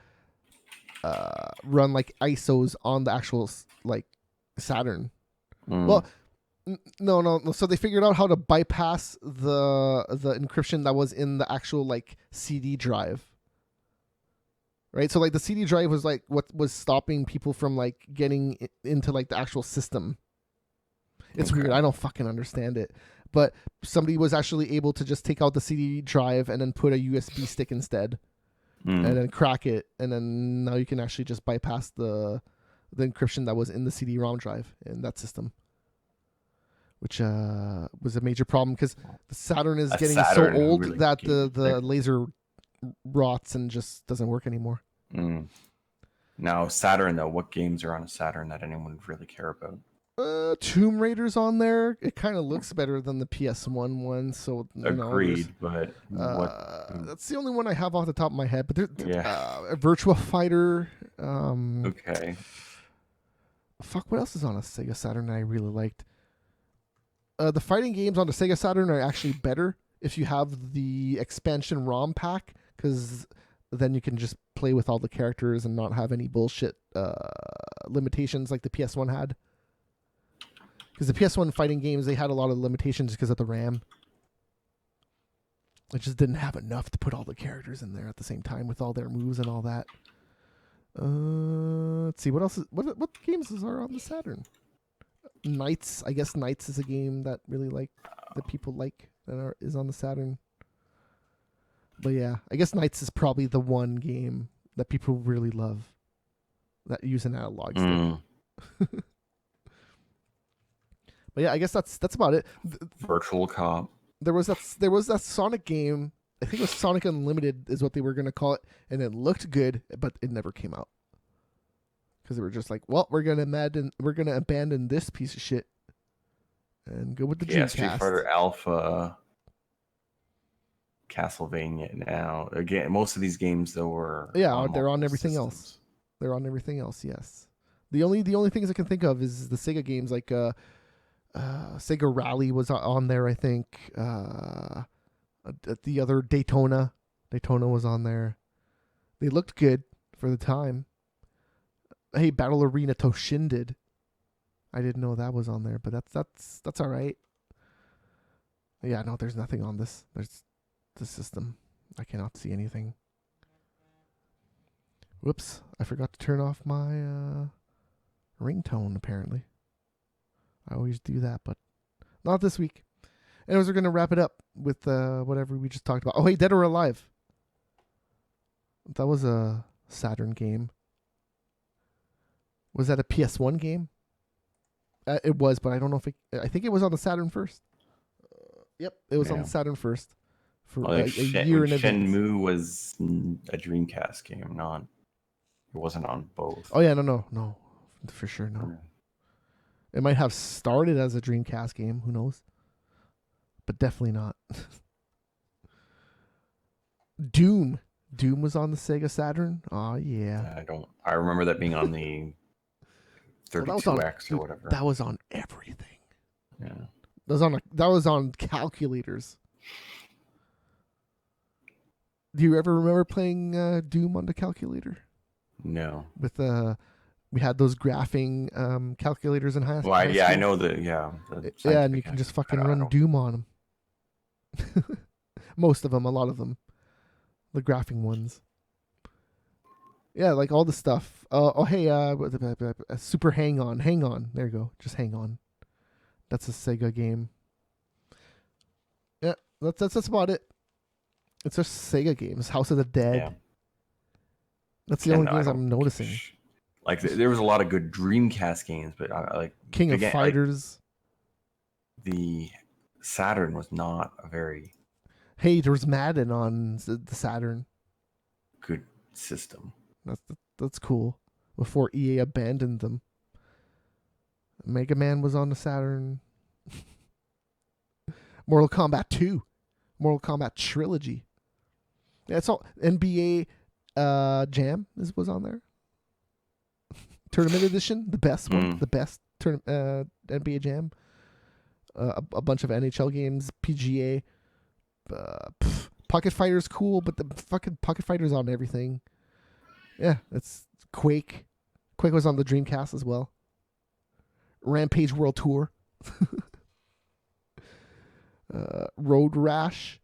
like ISOs on the actual like Saturn. Well, no. So they figured out how to bypass the encryption that was in the actual like CD drive. Right, so like the CD drive was like what was stopping people from like getting into like the actual system. It's weird. I don't fucking understand it, but somebody was actually able to just take out the CD drive and then put a USB stick instead, and then crack it, and then now you can actually just bypass the encryption that was in the CD-ROM drive in that system, which was a major problem because the Saturn is getting so old really that the laser rots and just doesn't work anymore. Now, Saturn, though, what games are on a Saturn that anyone would really care about? Tomb Raider's on there. It kind of looks better than the PS1 one, so agreed. But what? That's the only one I have off the top of my head. But Virtua Fighter. Okay. Fuck, what else is on a Sega Saturn that I really liked? The fighting games on the Sega Saturn are actually better if you have the expansion ROM pack, because then you can just play with all the characters and not have any bullshit limitations like the PS1 had. Because the PS1 fighting games, they had a lot of limitations because of the RAM. It just didn't have enough to put all the characters in there at the same time with all their moves and all that. Let's see, what else is what games are on the Saturn? Knights, I guess Knights is a game that people like that is on the Saturn. But yeah, I guess Knights is probably the one game that people really love that use an analog stick. But yeah, I guess that's about it. Virtual Cop. There was that Sonic game. I think it was Sonic Unlimited is what they were going to call it, and it looked good, but it never came out because they were just like, "Well, we're gonna abandon this piece of shit and go with the Dreamcast." Street Fighter Alpha, Castlevania. Now again, most of these games though were they're on everything else. They're on everything else. Yes, the only things I can think of is the Sega games like Sega Rally was on there. I think the other Daytona was on there. They looked good for the time. Hey, Battle Arena Toshin. I didn't know that was on there, but that's all right. Yeah, no, there's nothing on this. There's the system. I cannot see anything. Whoops, I forgot to turn off my ringtone, apparently. I always do that, but not this week. Anyways, we're going to wrap it up with whatever we just talked about. Oh, hey, Dead or Alive. That was a Saturn game. Was that a PS1 game? It was, but I don't know if I think it was on the Saturn first. Yep, it was on the Saturn first for a year in advance. Shenmue was a Dreamcast game, it wasn't on both. Oh yeah, no, for sure no. Yeah. It might have started as a Dreamcast game, who knows? But definitely not. Doom was on the Sega Saturn. Oh yeah. I remember that being on the 32X or whatever. That was on everything. Yeah. That was on calculators. Do you ever remember playing Doom on the calculator? No. With we had those graphing calculators in high school. Well, I know and you can just fucking run Doom on them. Most of them, a lot of them, the graphing ones. Yeah, like all the stuff. Hey, Super Hang On. There you go. Just Hang On. That's a Sega game. Yeah, that's about it. It's just Sega games. House of the Dead. Yeah. That's the only games I'm noticing. Like there was a lot of good Dreamcast games, but like King of Fighters. Like, the Saturn was not a very. Hey, there was Madden on the Saturn. Good system. That's cool. Before EA abandoned them. Mega Man was on the Saturn. Mortal Kombat 2. Mortal Kombat Trilogy. Yeah, it's all NBA Jam was on there. Tournament Edition, the best one. The best NBA Jam. A bunch of NHL games, PGA. Pocket Fighter's cool, but the fucking Pocket Fighter's on everything. Yeah, it's Quake. Quake was on the Dreamcast as well. Rampage World Tour. Road Rash.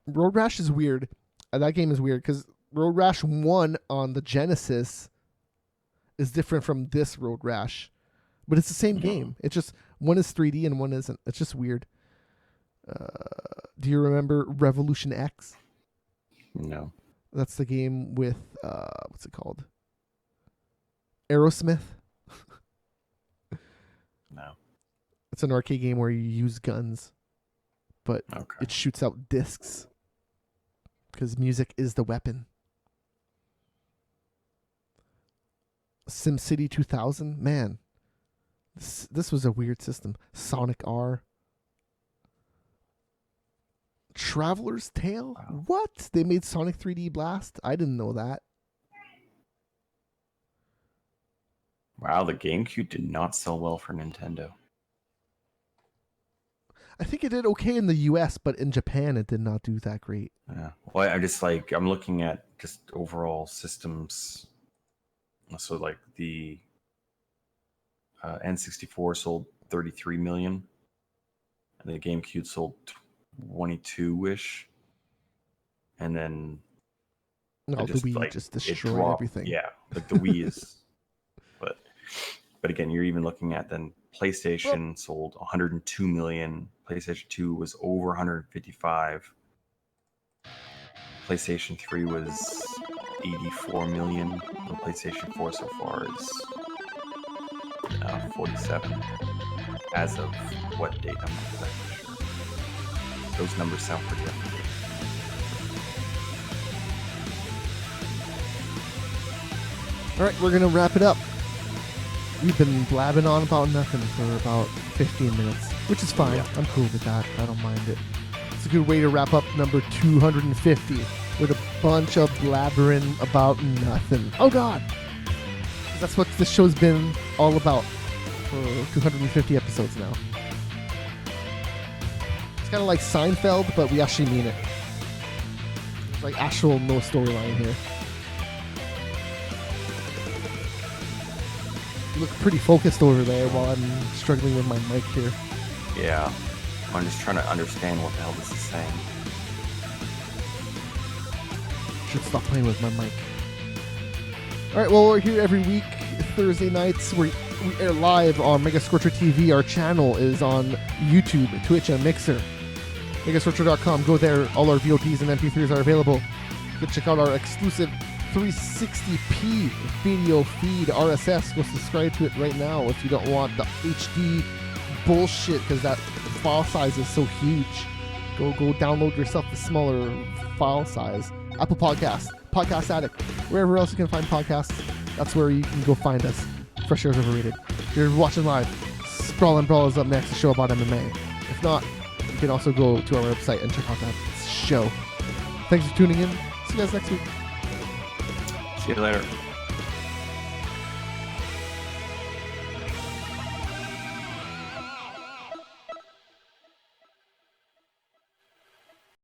Road Rash is weird. That game is weird because Road Rash 1 on the Genesis is different from this Road Rash. but it's the same game. It's just one is 3D and one isn't. It's just weird. Do you remember Revolution X? No. That's the game with what's it called? Aerosmith. No. It's an arcade game where you use guns, but Okay. it shoots out discs because music is the weapon. SimCity 2000, man, this was a weird system. Sonic R. Traveler's Tale? Wow. What? They made Sonic 3D Blast? I didn't know that. Wow, the GameCube did not sell well for Nintendo. I think it did okay in the US, but in Japan it did not do that great. Yeah. Well, I'm looking at just overall systems. So like the N64 sold 33 million, and the GameCube sold 22-ish, and then No, the Wii just destroyed everything. Yeah, like the Wii is, but again, you're even looking at then PlayStation sold 102 million. PlayStation 2 was over 155. PlayStation 3 was 84 million. And PlayStation 4 so far is 47. As of what date? I'm not exactly sure. Those numbers sound pretty up to date. All right, we're going to wrap it up. We've been blabbing on about nothing for about 15 minutes, which is fine. Yeah. I'm cool with that. I don't mind it. It's a good way to wrap up number 250 with a bunch of blabbering about nothing. Oh, God. That's what this show's been all about for 250 episodes now. It's kind of like Seinfeld, but we actually mean it. It's like actual no storyline here. You look pretty focused over there while I'm struggling with my mic here. Yeah. I'm just trying to understand what the hell this is saying. Should stop playing with my mic. Alright, well, we're here every week, Thursday nights. We air live on Mega Scorcher TV. Our channel is on YouTube, Twitch, and Mixer. MegaScorcher.com. Go there. All our VODs and MP3s are available. You can check out our exclusive 360p video feed RSS. Go subscribe to it right now if you don't want the HD bullshit, because that file size is so huge. Go download yourself the smaller file size. Apple Podcasts, Podcast Addict, wherever else you can find podcasts, that's where you can go find us. Fresh Air is Overrated. If you're watching live, Sprawl and Brawl is up next, a show about MMA. If not, you can also go to our website and check out that show. Thanks for tuning in. See you guys next week. See you later.